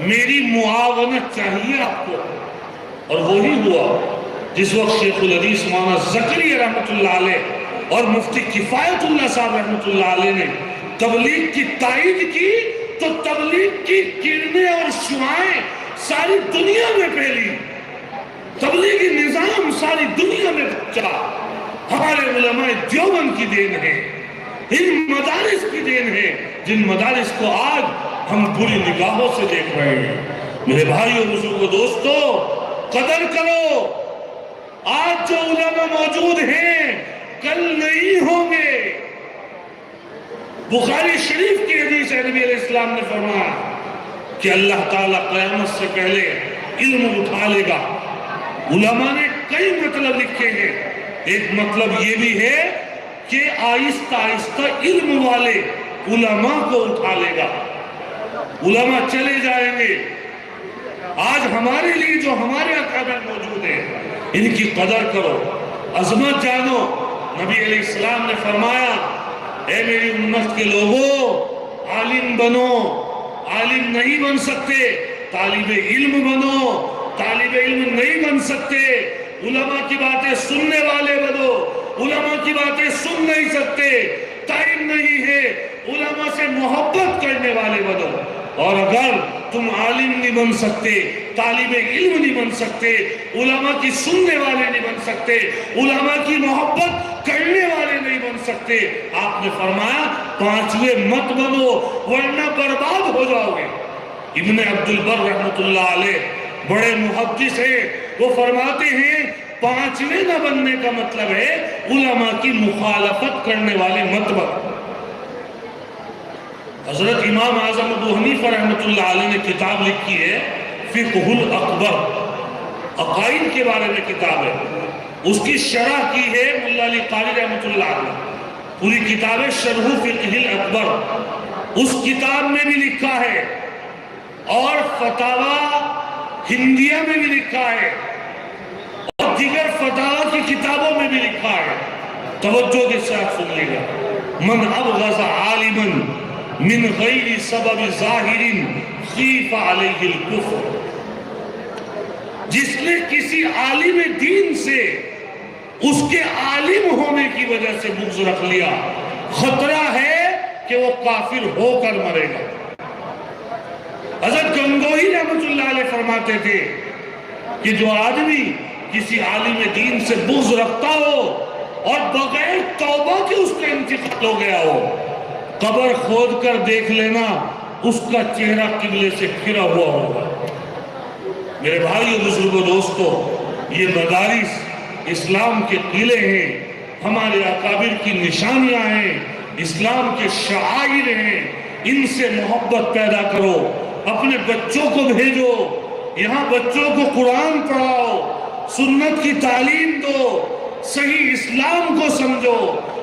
میری معاونت چاہیے آپ کو، اور وہی ہوا جس وقت شیخ الحدیث مولانا زکریا رحمت اللہ علیہ اور مفتی کفایت اللہ صاحب رحمت اللہ علیہ نے تبلیغ کی تائید کی تو تبلیغ کی کرنیں اور شعائیں ساری دنیا میں پھیلی، تبلیغی نظام ساری دنیا میں چلا۔ ہمارے علماء دیوبند کی دین ہے، ان مدارس کی دین ہے جن مدارس کو آج ہم بری نگاہوں سے دیکھ رہے ہیں۔ میرے بھائیوں بزرگوں دوستو، قدر کرو، آج جو علماء موجود ہیں کل نہیں ہوں گے۔ بخاری شریف کی حدیث ہے، نبی علیہ السلام نے فرمایا کہ اللہ تعالیٰ قیامت سے پہلے علم اٹھا لے گا۔ علماء نے کئی مطلب لکھے ہیں، ایک مطلب یہ بھی ہے کہ آہستہ آہستہ علم والے علماء کو اٹھا لے گا، علماء چلے جائیں گے۔ آج ہمارے لیے جو ہمارے اکابر موجود ہیں ان کی قدر کرو، عظمت جانو۔ نبی علیہ السلام نے فرمایا اے میری امت کے لوگوں، عالم بنو، عالم نہیں بن سکتے، طالب علم بنو، طالب علم نہیں بن سکتے، علماء کی باتیں سننے والے بنو، علماء کی باتیں سن نہیں سکتے، ٹائم نہیں ہے، علماء سے محبت کرنے والے بنو۔ اور اگر تم عالم نہیں بن سکتے، طالب علم نہیں بن سکتے، علماء کی سننے والے نہیں بن سکتے، علماء کی محبت کرنے والے نہیں بن سکتے، آپ نے فرمایا پانچویں مت بنو ورنہ برباد ہو جاؤ گے۔ ابن عبد البر رحمت اللہ علیہ بڑے محدث ہیں، وہ فرماتے ہیں پانچویں نہ بننے کا مطلب ہے علماء کی مخالفت کرنے والے مت بن۔ حضرت امام اعظم ابو حنیفہ رحمۃ اللہ علیہ نے کتاب لکھی ہے فقہ الاکبر، عقائد کے بارے میں کتاب ہے، اس کی شرح کی ہے ملا علی قاری رحمۃ اللہ علیہ، پوری کتاب ہے شرح فقہ الاکبر۔ اس کتاب میں بھی لکھا ہے اور فتاوی ہندیہ میں بھی لکھا ہے اور دیگر فتاوی کی کتابوں میں بھی لکھا ہے، توجہ کے ساتھ سن لے گا۔ من ابغض عالما من غیر سبب ظاہر خیف علیہ الکفر، جس نے کسی عالم دین سے اس کے عالم ہونے کی وجہ سے بغض رکھ لیا، خطرہ ہے کہ وہ کافر ہو کر مرے گا۔ حضرت گنگوہی رحمۃ اللہ علیہ فرماتے تھے کہ جو آدمی کسی عالم دین سے بغض رکھتا ہو اور بغیر توبہ کے اس کا انتقال ہو گیا ہو، قبر کھود کر دیکھ لینا اس کا چہرہ قبلے سے پھرا ہوا ہوگا۔ میرے بھائیو بزرگوں دوستو، یہ مدارس اسلام کے قلعے ہیں، ہمارے اکابر کی نشانیاں ہیں، اسلام کے شعائر ہیں، ان سے محبت پیدا کرو، اپنے بچوں کو بھیجو، یہاں بچوں کو قرآن پڑھاؤ، سنت کی تعلیم دو، صحیح اسلام کو سمجھو،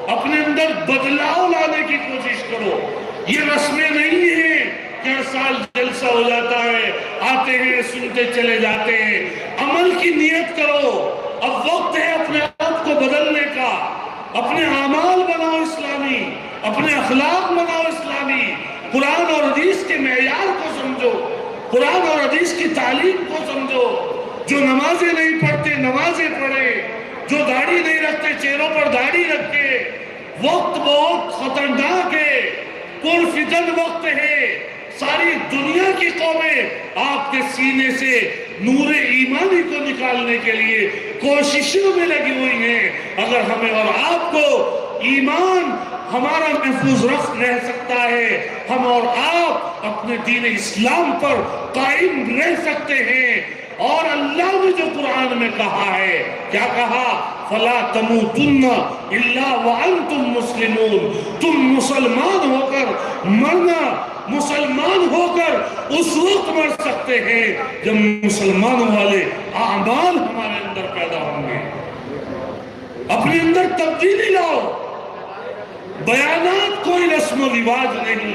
اپنے اندر بدلاؤ لانے کی کوشش کرو۔ یہ رسمیں نہیں ہیں کہ ہر سال جلسہ ہو جاتا ہے، آتے ہیں سنتے چلے جاتے ہیں، عمل کی نیت کرو۔ اب وقت ہے اپنے آپ کو بدلنے کا، اپنے اعمال بناؤ اسلامی، اپنے اخلاق بناؤ اسلامی، قرآن اور حدیث کے معیار کو سمجھو، قرآن اور حدیث کی تعلیم کو سمجھو۔ جو نمازیں نہیں پڑھتے نمازیں پڑھے، جو داڑھی نہیں رکھتے چہروں پر داڑھی رکھے۔ وقت بہت خطرناک ہے، پرفتن وقت ہے، ساری دنیا کی قومیں آپ کے سینے سے نور ایمانی کو نکالنے کے لیے کوششوں میں لگی ہوئی ہیں۔ اگر ہمیں اور آپ کو ایمان ہمارا محفوظ رہ سکتا ہے، ہم اور آپ اپنے دین اسلام پر قائم رہ سکتے ہیں۔ اور اللہ نے جو قرآن میں کہا ہے، کیا کہا؟ فَلَا تَمُوتُنَّ إِلَّا وَأَنْتُمْ مُسْلِمُونَ، تم مسلمان ہو کر مرنا، مسلمان ہو کر اس وقت مر سکتے ہیں جب مسلمانوں والے اعمال ہمارے اندر پیدا ہوں گے۔ اپنے اندر تبدیلی لاؤ۔ بیانات کوئی رسم و رواج نہیں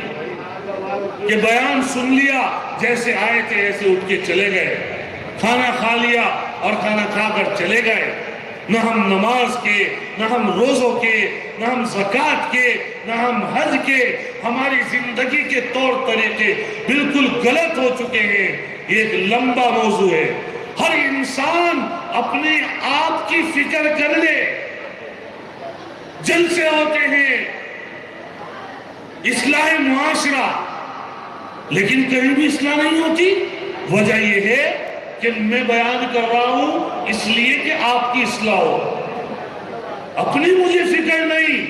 کہ بیان سن لیا، جیسے آئے تھے ایسے اٹھ کے چلے گئے، کھانا کھا لیا اور کھانا کھا کر چلے گئے۔ نہ ہم نماز کے، نہ ہم روزوں کے، نہ ہم زکوٰۃ کے، نہ ہم حج کے، ہماری زندگی کے طور طریقے بالکل غلط ہو چکے ہیں۔ یہ ایک لمبا موضوع ہے، ہر انسان اپنے آپ کی فکر کر لے۔ جلسے ہوتے ہیں اصلاح معاشرہ، لیکن کہیں بھی اصلاح نہیں ہوتی۔ وجہ یہ ہے کہ میں بیان کر رہا ہوں اس لیے کہ آپ کی اصلاح ہو، اپنی مجھے فکر نہیں۔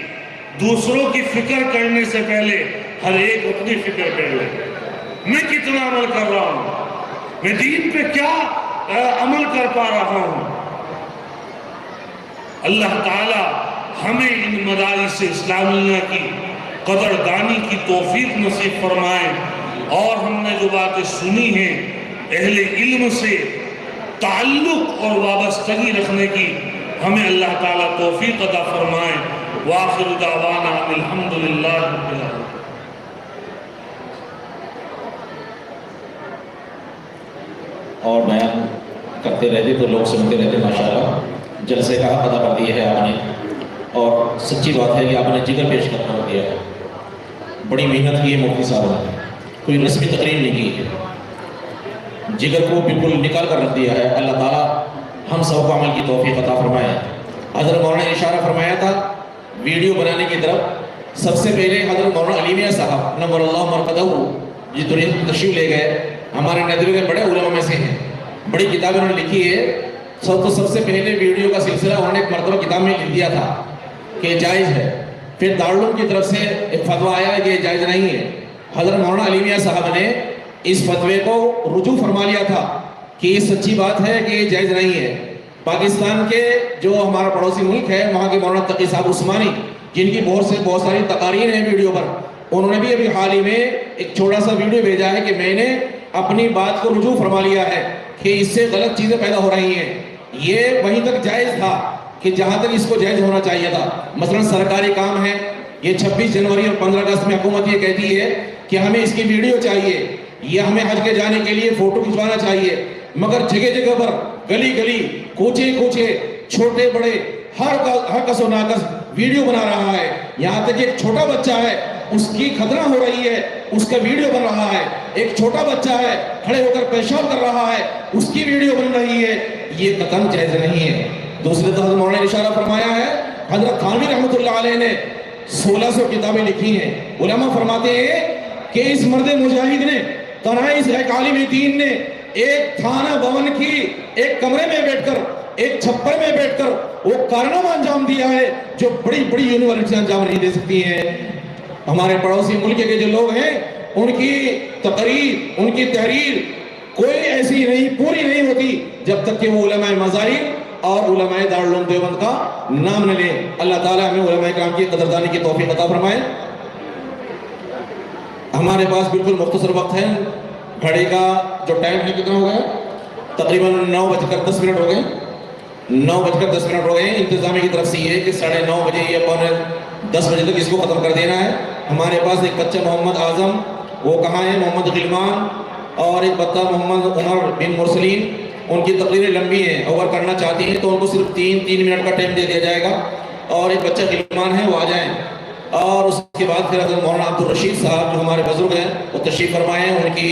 دوسروں کی فکر کرنے سے پہلے ہر ایک اپنی فکر کر لے، میں کتنا عمل کر رہا ہوں، میں دین پہ کیا عمل کر پا رہا ہوں۔ اللہ تعالی ہمیں ان مدارس اسلامیہ کی قدردانی کی توفیق نصیب فرمائے، اور ہم نے جو باتیں سنی ہیں اہل علم سے تعلق اور وابستگی رکھنے کی ہمیں اللہ تعالیٰ توفیق عطا فرمائے۔ وآخر دعوانا الحمدللہ رب العالمین۔ اور بیان کرتے رہتے تو لوگ سنتے رہتے، ماشاءاللہ جلسے کا حق ادا کر دیا ہے آپ نے، اور سچی بات ہے کہ آپ نے جگر پیش کرنا ہو دیا ہے، بڑی محنت کی ہے مفتی صاحب نے، کوئی رسمی تقریر نہیں کی ہے، جگر کو بالکل نکال کر رکھ دیا ہے۔ اللہ تعالیٰ ہم سب کو عمل کی توفیق عطا فرمائے۔ حضرت مولانا نے اشارہ فرمایا تھا ویڈیو بنانے کی طرف، سب سے پہلے حضرت مولانا علی میاں صاحب نور اللہ مرقدہ جس دنیا تشریف لے گئے، ہمارے ندوے کے بڑے علماء میں سے ہیں، بڑی کتاب انہوں نے لکھی ہے۔ سب سے پہلے ویڈیو کا سلسلہ انہوں نے ایک مرتبہ کتاب میں لکھ دیا تھا کہ جائز ہے، پھر دارالعلوم کی طرف سے ایک فتویٰ آیا کہ یہ جائز نہیں ہے۔ حضرت مولانا علی میاں صاحب نے اس فتوے کو رجوع فرما لیا تھا کہ یہ سچی بات ہے کہ یہ جائز نہیں ہے، پاکستان کے جو ہمارا پڑوسی ملک ہے وہاں کے مولانا تقی صاحب عثمانی جن کی بہت ساری تقاریر ہیں ویڈیو پر، انہوں نے بھی ابھی حال ہی میں ایک چھوٹا سا ویڈیو بھیجا ہے کہ میں نے اپنی بات کو رجوع فرما لیا ہے کہ اس سے غلط چیزیں پیدا ہو رہی ہیں. یہ وہیں تک جائز تھا کہ جہاں تک اس کو جائز ہونا چاہیے تھا. مثلا سرکاری کام ہے، یہ 26 جنوری اور 15 اگست میں حکومت یہ کہتی ہے کہ ہمیں اس کی ویڈیو چاہیے یا ہمیں حج کے جانے کے لیے فوٹو کھنچوانا چاہیے، مگر جگہ جگہ پر گلی گلی کوچے کوچے چھوٹے بڑے ہر کس و ناکس ویڈیو بنا رہا ہے. یہاں تک ایک چھوٹا بچہ ہے اس کی خطرہ ہو رہی ہے، اس کا ویڈیو بن رہا ہے. ایک چھوٹا بچہ ہے کھڑے ہو کر پیشاب کر رہا ہے، اس کی ویڈیو بن رہی ہے. یہ قطعاً جائز نہیں ہے. دوسرے طرف مولانا نے اشارہ فرمایا ہے، حضرت تھانوی رحمۃ اللہ علیہ نے 1600 کتابیں لکھی ہیں. علماء فرماتے ہیں کہ اس مرد مجاہد نے تنہائی سے ایک عالم دین نے ایک تھانہ بھون کی ایک کمرے میں بیٹھ کر ایک چھپر میں بیٹھ کر وہ کارنامہ انجام دیا ہے جو بڑی بڑی یونیورسٹیاں انجام نہیں دے سکتی ہیں. ہمارے پڑوسی ملک کے جو لوگ ہیں ان کی تقریر ان کی تحریر کوئی ایسی نہیں پوری نہیں ہوتی جب تک کہ وہ علماء مذاہب اور علماء دارالعلوم دیوبند کا نام نہ لیں. اللہ تعالیٰ ہمیں علماء کرام کی قدردانی کی توفیق عطا فرمائے. ہمارے پاس بالکل مختصر وقت ہے. گھڑی کا جو ٹائم ہے کتنا ہو گیا؟ تقریباً 9:10 ہو گئے. 9:10 ہو گئے. انتظامیہ کی طرف سے یہ ہے کہ 9:30 بجے یا 9:45 بجے تک اس کو ختم کر دینا ہے. ہمارے پاس ایک بچہ محمد اعظم، وہ کہاں ہے؟ محمد غلمان، اور ایک بچہ محمد عمر بن مرسلین. ان کی تقریریں لمبی ہیں، اگر کرنا چاہتی ہیں تو ان کو صرف 3 منٹ کا ٹائم دے دیا جائے گا. اور ایک بچہ غلمان ہے وہ آ جائیں. اور اس کے بعد پھر حضرت مولانا عبدالرشید صاحب جو ہمارے بزرگ ہیں وہ تشریف فرمائے ہیں. ان کی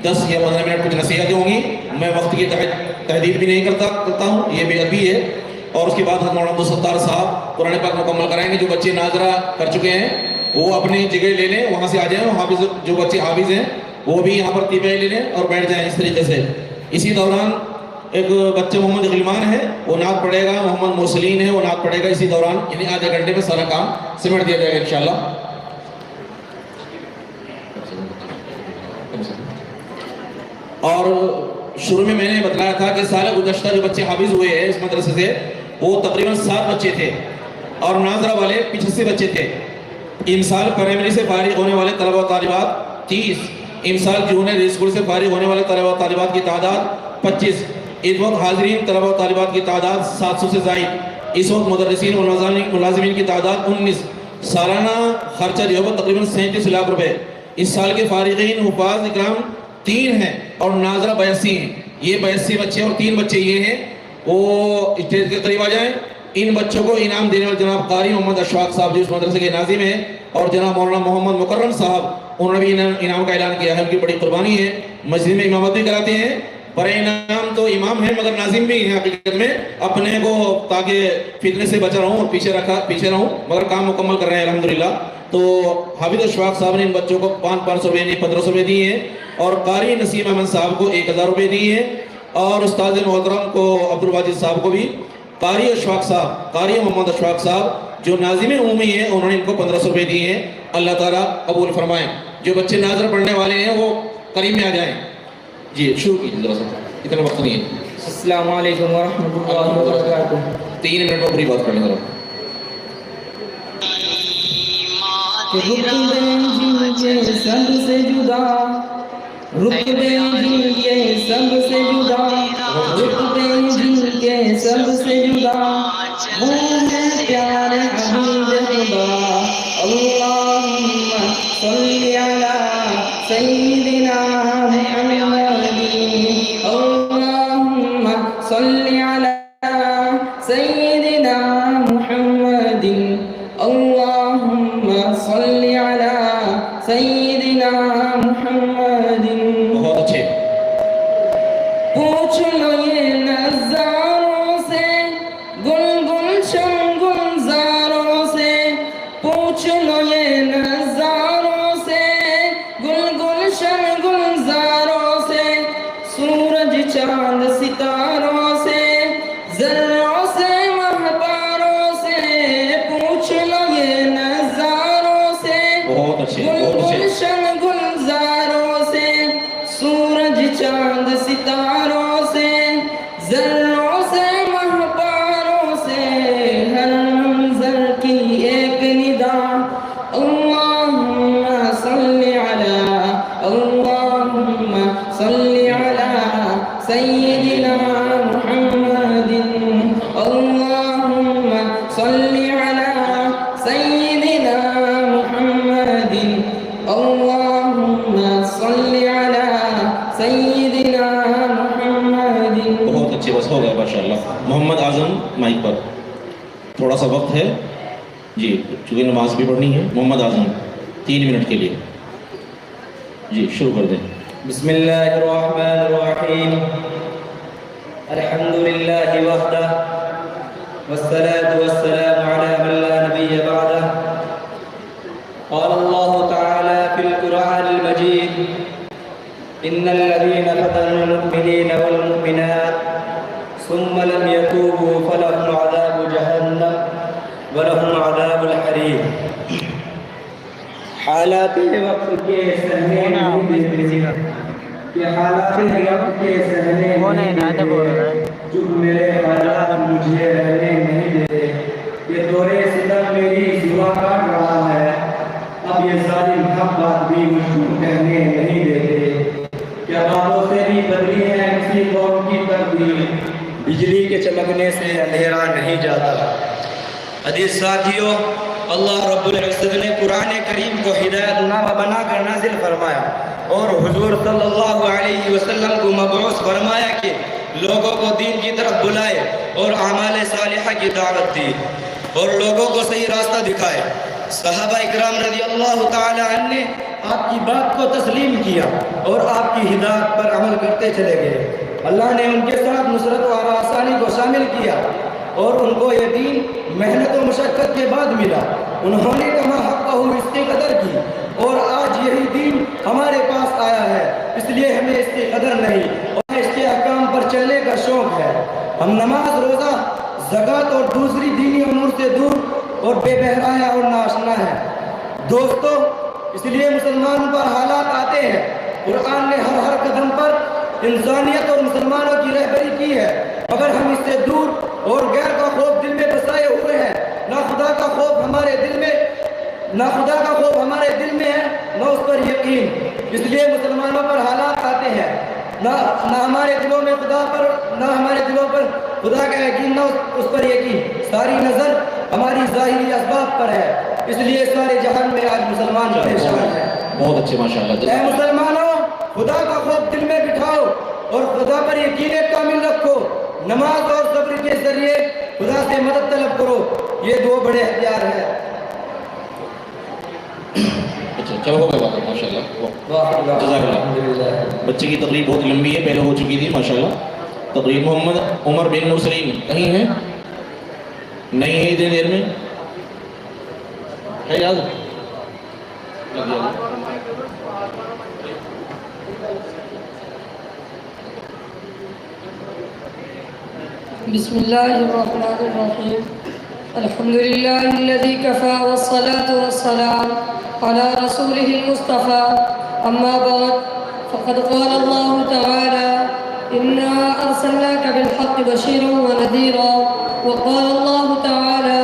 10 یا 15 منٹ کچھ نصیحتیں ہوں گی. میں وقت کی تحدید بھی نہیں کرتا ہوں، یہ بے ادبی ہے. اور اس کے بعد حضرت مولانا عبدالستار صاحب قرآن پاک مکمل کرائیں گے. جو بچے ناظرہ کر چکے ہیں وہ اپنی جگہ لے لیں، وہاں سے آ جائیں. حافظ جو بچے حافظ ہیں وہ بھی یہاں پر تیبے لے لیں اور بیٹھ جائیں اس طریقے سے. اسی دوران ایک بچہ محمد غلمان ہے وہ نعت پڑھے گا، محمد مرسلین ہے وہ نعت پڑھے گا. اسی دوران یعنی آدھے گھنٹے میں سارا کام سمٹ دیا جائے گا انشاءاللہ. اور شروع میں نے بتلایا تھا کہ سال گزشتہ جو بچے حافظ ہوئے ہیں اس مدرسے سے وہ تقریباً 7 بچے تھے اور ناظرہ والے 85 بچے تھے. امسال پرائمری سے فارغ ہونے والے طلبہ و طالبات 30. امسال جونیئر اسکول سے فارغ ہونے والے طلبہ و طالبات کی تعداد 25. اس وقت حاضرین طلبہ و طالبات کی تعداد 700 سے زائد. اس وقت مدرسین و ملازمین کی تعداد 19. سالانہ خرچہ جو ہے وہ تقریباً 37 لاکھ روپے. اس سال کے فارغین حفاظ اکرام 3 ہیں اور ناظرہ 82 ہیں. یہ 82 بچے اور 3 بچے یہ ہیں وہ اسٹیج کے قریب آ جائیں. ان بچوں کو انعام دینے والے جناب قاری محمد اشفاق صاحب جو اس مدرسے کے ناظم ہیں اور جناب مولانا محمد مکرم صاحب انہوں نے بھی انعام کا اعلان کیا ہے. ان کی بڑی قربانی ہے. مسجد میں امامت بھی کراتے ہیں. برائے انعام تو امام ہیں مگر ناظم بھی ہیں حقیقت میں. اپنے کو تاکہ فتنے سے بچا رہوں اور پیچھے رہوں مگر کام مکمل کر رہے ہیں الحمدللہ. تو حافظ اشفاق صاحب نے ان بچوں کو 500 روپے نہیں 1500 روپے دیے ہیں اور قاری نسیم احمد صاحب کو 1000 روپے دیے ہیں. اور استاد محترم کو عبدالواجد صاحب کو بھی قاری اشفاق صاحب قاری محمد اشفاق صاحب جو ناظم عمومی ہیں انہوں نے ان کو 1500 روپے دیے ہیں. اللہ تعالیٰ قبول فرمائیں. جو بچے ناظر پڑھنے والے ہیں وہ قریب میں آ جائیں. جی شروع کیجیے ذرا سا، اتنا وقت نہیں ہے. السلام علیکم ورحمۃ اللہ وبرکاتہ. 3 منٹ میں پوری بات کر لیں ذرا. رتبے جن کے سب سے جدا، رتبے جن کے سب سے جدا، رتبے جن کے سب سے جدا، وہ ہے پیارے حبیب خدا. اللہم صلی علی سیدنا محمد، اللہم صلی علی سیدنا محمد، اللہم صلی علی سیدنا محمد. بہت اچھے. پوچھ لو یہ نظاروں سے، گل گلشن گلزاروں سے، پوچھ لو یہ نظاروں سے، گل گلشن گلزاروں سے، سورج چاند ستاروں سے، ذروں سے مہتاروں سے، پوچھ لو یہ نظاروں سے، بہت اچھے. گل بہت اچھے. گلشن گلزاروں سے، سورج چاند ستاروں سے، ذروں سے صل على سيدنا محمد اللهم صل على سيدنا محمد اللهم صل على سيدنا محمد. بہت اچھے، بس ہو گیا ماشاءاللہ. محمد اعظم مائک پر. تھوڑا سا وقت ہے جی، چونکہ نماز بھی پڑھنی ہے. محمد اعظم 3 منٹ کے لیے جی شروع کر دیں. بسم اللہ الرحمن الرحیم. الحمد للہ وحدہ والصلاة والسلام على من لا نبی بعدہ. قال اللہ تعالی فی القرآن المجید ان الذین فتنوا المؤمنین والمؤمنات ثم لم يتوبوا فلهم عذاب جہنم ولهم عذاب الحریق. حالات وقت کے سہنے کہ حالات وقت کے سہنے چپ میرے حالات مجھے رہنے نہیں دیتے. یہ دورے ستم میری زباں کاٹ رہا ہے. اب یہ ظالم حق بات بھی مجھ کو کہنے نہیں دیتے. کیا باتوں سے بھی بدلی ہے کسی قوم کی تقدیر. بجلی کے چمکنے سے اندھیرا نہیں جاتا. حدیث ساتھیوں، اللہ رب العزت نے قرآن کریم کو ہدایت نامہ بنا کر نازل فرمایا اور حضور صلی اللہ علیہ وسلم کو مبعوث فرمایا کہ لوگوں کو دین کی طرف بلائے اور اعمال صالحہ کی دعوت دی اور لوگوں کو صحیح راستہ دکھائے. صحابہ اکرام رضی اللہ تعالی عنہ نے آپ کی بات کو تسلیم کیا اور آپ کی ہدایت پر عمل کرتے چلے گئے. اللہ نے ان کے ساتھ نصرت و آسانی کو شامل کیا اور ان کو یہ دین محنت و مشقت کے بعد ملا. انہوں نے کما حقہ اس کی قدر کی اور آج یہی دین ہمارے پاس آیا ہے. اس لیے ہمیں اس کی قدر نہیں اور اس کے احکام پر چلنے کا شوق ہے. ہم نماز، روزہ، زکوٰۃ اور دوسری دینی امور سے دور اور بے بہرایا اور ناشنا ہے. دوستو، اس لیے مسلمانوں پر حالات آتے ہیں. قرآن نے ہر قدم پر انسانیت اور مسلمانوں کی رہبری کی ہے، مگر ہم اس سے دور اور غیر کا خوف دل میں بسائے ہوئے ہیں. نہ خدا کا خوف ہمارے دل میں ہے، نہ اس پر یقین. اس لیے مسلمانوں پر حالات آتے ہیں، نہ ہمارے دلوں میں خدا پر خدا کا یقین، نہ اس پر یقین. ساری نظر ہماری ظاہری اسباب پر ہے. اس لیے سارے جہان میں آج مسلمان پریشان ہیں. بہت اچھے ماشاءاللہ. اے مسلمانوں، خدا کا خوف دل میں بٹھاؤ اور خدا پر یقین کامل رکھو. نماز اور صبر کے ذریعے خدا سے مدد طلب کرو. یہ 2 بڑے ہتھیار ہیں. اچھا چلو ہو گیا بات ماشاءاللہ. جزاک اللہ. بچے کی تقریب بہت لمبی ہے، پہلے ہو چکی تھی ماشاءاللہ. تقریب محمد عمر بن نصرین کہیں ہے؟ نہیں ہے اتنی دیر میں ہے یاد. بسم الله الرحمن الرحيم. الحمد لله الذي كفى والصلاة والسلام على رسوله المصطفى. أما بعد فقد قال الله تعالى إنا أرسلناك بالحق بشيرا ونذيرا. وقال الله تعالى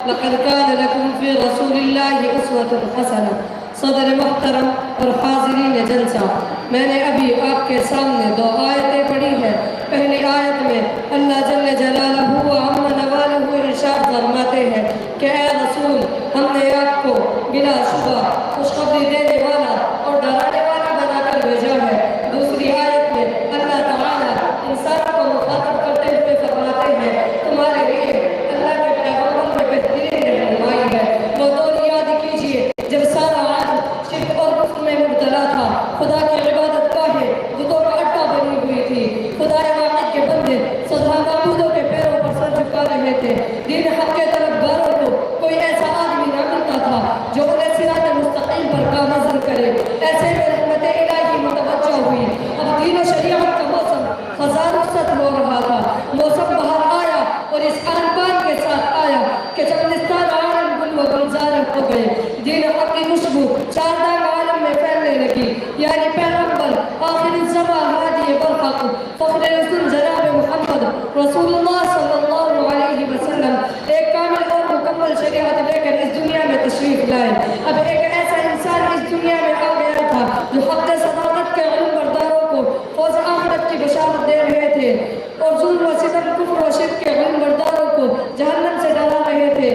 لقد كان لكم في رسول الله أسوة حسنة. صدر محترم اور حاضرین جلسہ، میں نے ابھی آپ کے سامنے 2 آیتیں پڑھی ہیں. پہلی آیت میں اللہ جل جلالہ و عم نوالہ ارشاد فرماتے ہیں کہ اے رسول، ہم نے آپ کو بلا شبہ خوشخبری دینے والا اور ڈرانے والا بنا کر بھیجا ہے. دوسری آیت میں اللہ تعالیٰ انسانوں کو مخاطب کرتے ہوئے فرماتے ہیں تمہارے لیے اللہ کے پیغمبر میں بہترین رہنمائی ہے. وہ دور یاد کیجئے جب سارا عالم شرک اور کفر میں مبتلا تھا. خدا کی عبادت گاہیں بتوں کا اڈا بنی ہوئی تھی. خدا واحد کے بندے سدا معبودوں کے پیروں پر سر جھکا رہے تھے. دین حق کے طرفداروں کو کوئی ایسا آدمی نہ ملتا تھا جو انہیں صراط مستقیم پر گامزن کرے. ایسے میں رحمت الہی متوجہ ہوئی. اب دین و شریعت کا موسم خزاں رخصت ہو رہا تھا. موسم باہر آیا اور اس آن بان کے ساتھ آیا کہ جب نستار عالم گل و گلزار ہو گئے. دین حق کی خوشبو چاردار عالم میں پھیلنے لگی. یعنی پیغمبر آخر الزمان ہادی برحق فخر رسول جناب محمد رسول اللہ صلی اللہ علیہ وسلم ایک کامل اور مکمل شریعت لے کر اس دنیا میں تشریف لائے. اب ایک ایسا انسان اس دنیا میں آ گیا تھا جو حق صداقت کے علم برداروں کو بشارت دے رہے تھے اور ظلم و ستم کفر و شرک کے علم برداروں کو جہنم سے ڈرا رہے تھے۔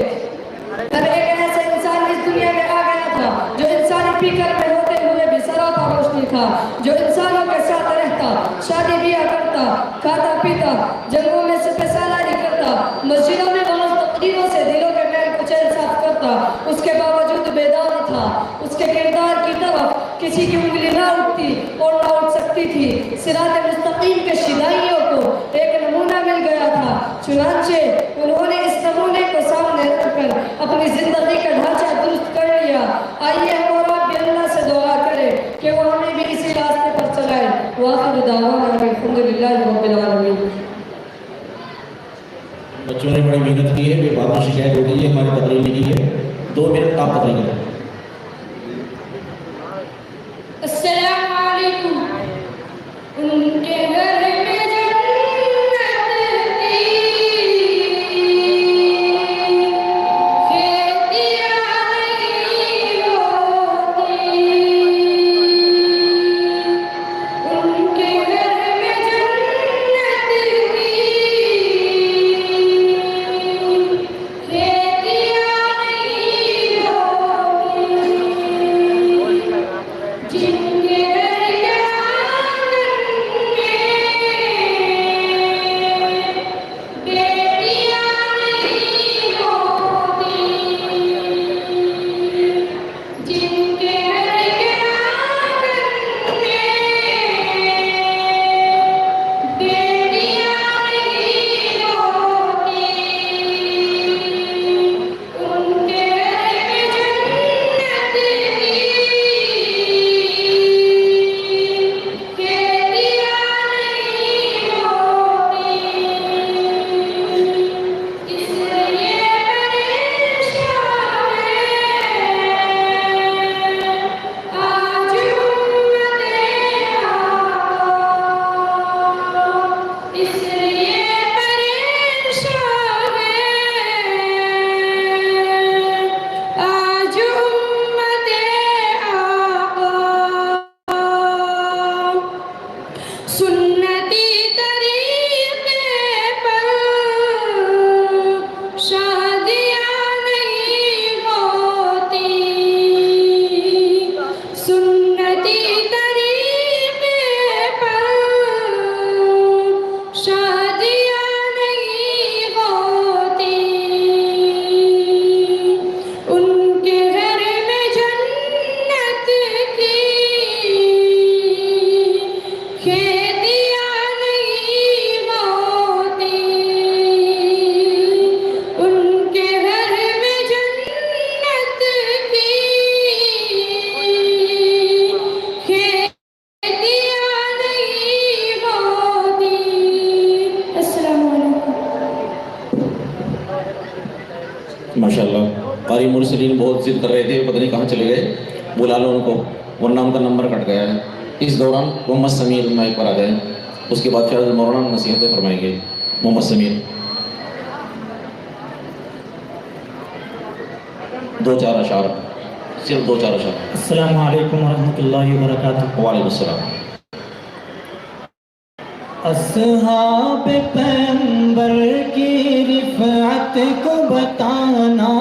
تب ایک ایسا انسان اس دنیا میں آ گیا تھا جو انسانی فکر میں ہوتے ہوئے بھی سراپا روشنی تھا، جو انسانوں کے ساتھ رہتا، شادی بیاہ کرتا، کھاتا پیتا، جنگوں میں سپہ سالاری کرتا، مسجدوں میں بہت تقریروں سے دلوں کے میل کچیل صاف کرتا، اس کے باوجود بیدار تھا۔ اس کے کردار کی طرف کسی کی انگلی نہ اٹھتی اور نہ اٹھ سکتی تھی۔ صراط مستقیم کے شدائیوں کو ایک نمونہ مل گیا تھا، چنانچہ انہوں نے اس نمونے کو سامنے رکھ کر اپنی زندگی کا ڈھانچہ درست کر لیا۔ آئیے ہم اور آپ بھی اللہ سے دعا کریں کہ وہ ہمیں بھی اسی راستے پر چلائے۔ وآخر دعوانا الحمدللہ رب العالمین۔ بچوں نے بڑی محنت کی ہے، پھر بعد میں شکایت ہو گئی ہے ہماری تقریر نہیں ہے، 2 منٹ آپ تقریر کریں۔ السلام علیکم۔ ان کے گھر میں جنت کی کھیتیاں نہیں ہوتی، ان کے گھر میں جنت کی کھیتیاں نہیں ہوتی، جن کے گھر کے آنگن میں بیٹیاں نہیں ہوتی، جن کے گھر کے آنگن میں بیٹیاں نہیں ہوتی، ان کے گھر میں جنت کی کھیتیاں نہیں ہوتی، اس لیے پریشان ہے آج امت آقا، اس لیے پریشان ہے آج امت آقا۔ سنتی طریقے پر شادیاں نہیں ہوتی، سنتی طریقے پر شادیاں نہیں ہوتی، ان کے گھر میں جنت کی کھیتیاں نہیں ہوتی، ان کے گھر میں جنت کی کھیتیاں نہیں ہوتی۔ السلام علیکم۔ ماشاءاللہ قاری مرسلین بہت ضد کر رہے تھے، پتہ نہیں کہاں چلے گئے، بلا لو ان کو ورنہ ان کا نمبر کٹ گیا ہے۔ اس دوران محمد سمیر مائک پر آ جائیں، اس کے بعد پھر مولانا نصیحتیں فرمائیں گے۔ محمد سمیر 2-4 اشعار، صرف 2-4 اشعار۔ السلام علیکم ورحمۃ اللہ وبرکاتہ۔ وعلیکم السلام۔ اصحاب پیغمبر کی رفعت کو بتانا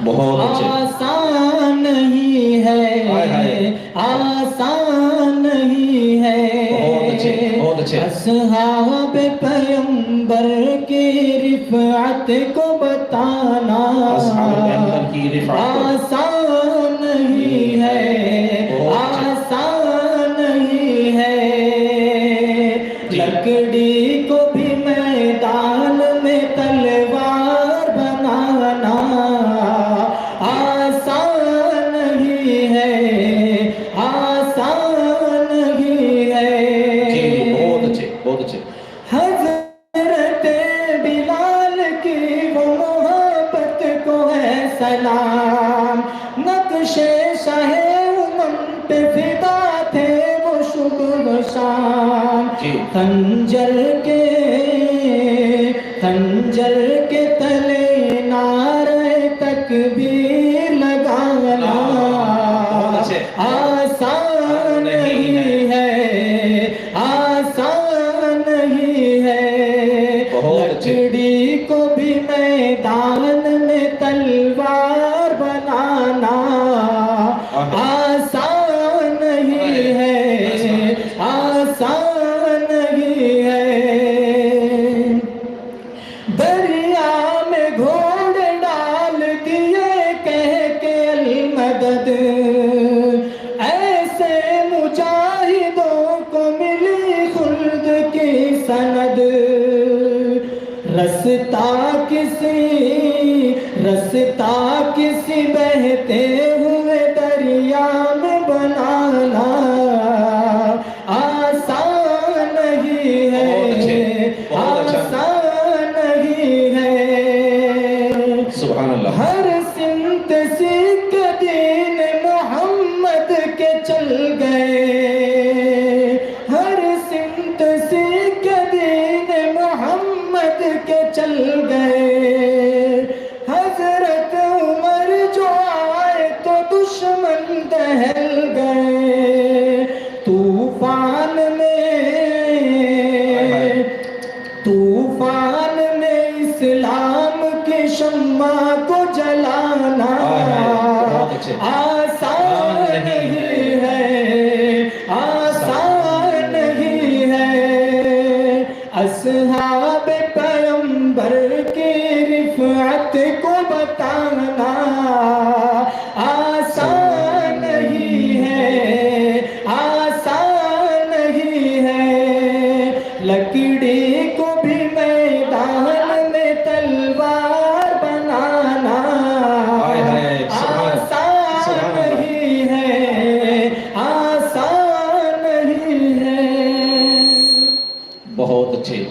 بہت اچھے، آسان نہیں ہے، آسان نہیں ہے، بہت اچھے، بہت اچھے۔ اصحاب پیغمبر کی رفعت کو بتانا اصحاب پیغمبر کی رفعت کو آسان نہیں ہے، آسان نہیں ہے، لکڑی کو بھی میدان میں تلوار بنانا آسان نہیں ہے، آسان نہیں ہے۔ جی بہت اچھے، بہت اچھے۔ حضرت بلال کی وہ محبت کو ہے سلام، نقش شاہ امم پہ فدا تھے وہ صبح و شام، خنجر کے تلے نعرہ تکبیر لگانا آسان نہیں ہے، سند رستہ کسی بہتے ہوئے دریا میں بنانا آسان نہیں ہے، آسان نہیں ہے۔ سبحان اللہ۔ ہر سمت سکھ دین محمد کے چل گئے، ہر سمت سکھ دین محمد کے چل گئے۔ حضرت عمر جو آئے تو دشمن دہل گئے۔ طوفان میں اسلام کی شمع کو جلانا آسان نہیں ہے، آسان نہیں ہے۔ اصحاب پیغمبر کی رفعت کو بتانا آسان نہیں ہے، آسان نہیں ہے۔ لکڑی کو بھی میدان میں تلوار بنانا آسان نہیں ہے، آسان نہیں ہے۔ بہت اچھے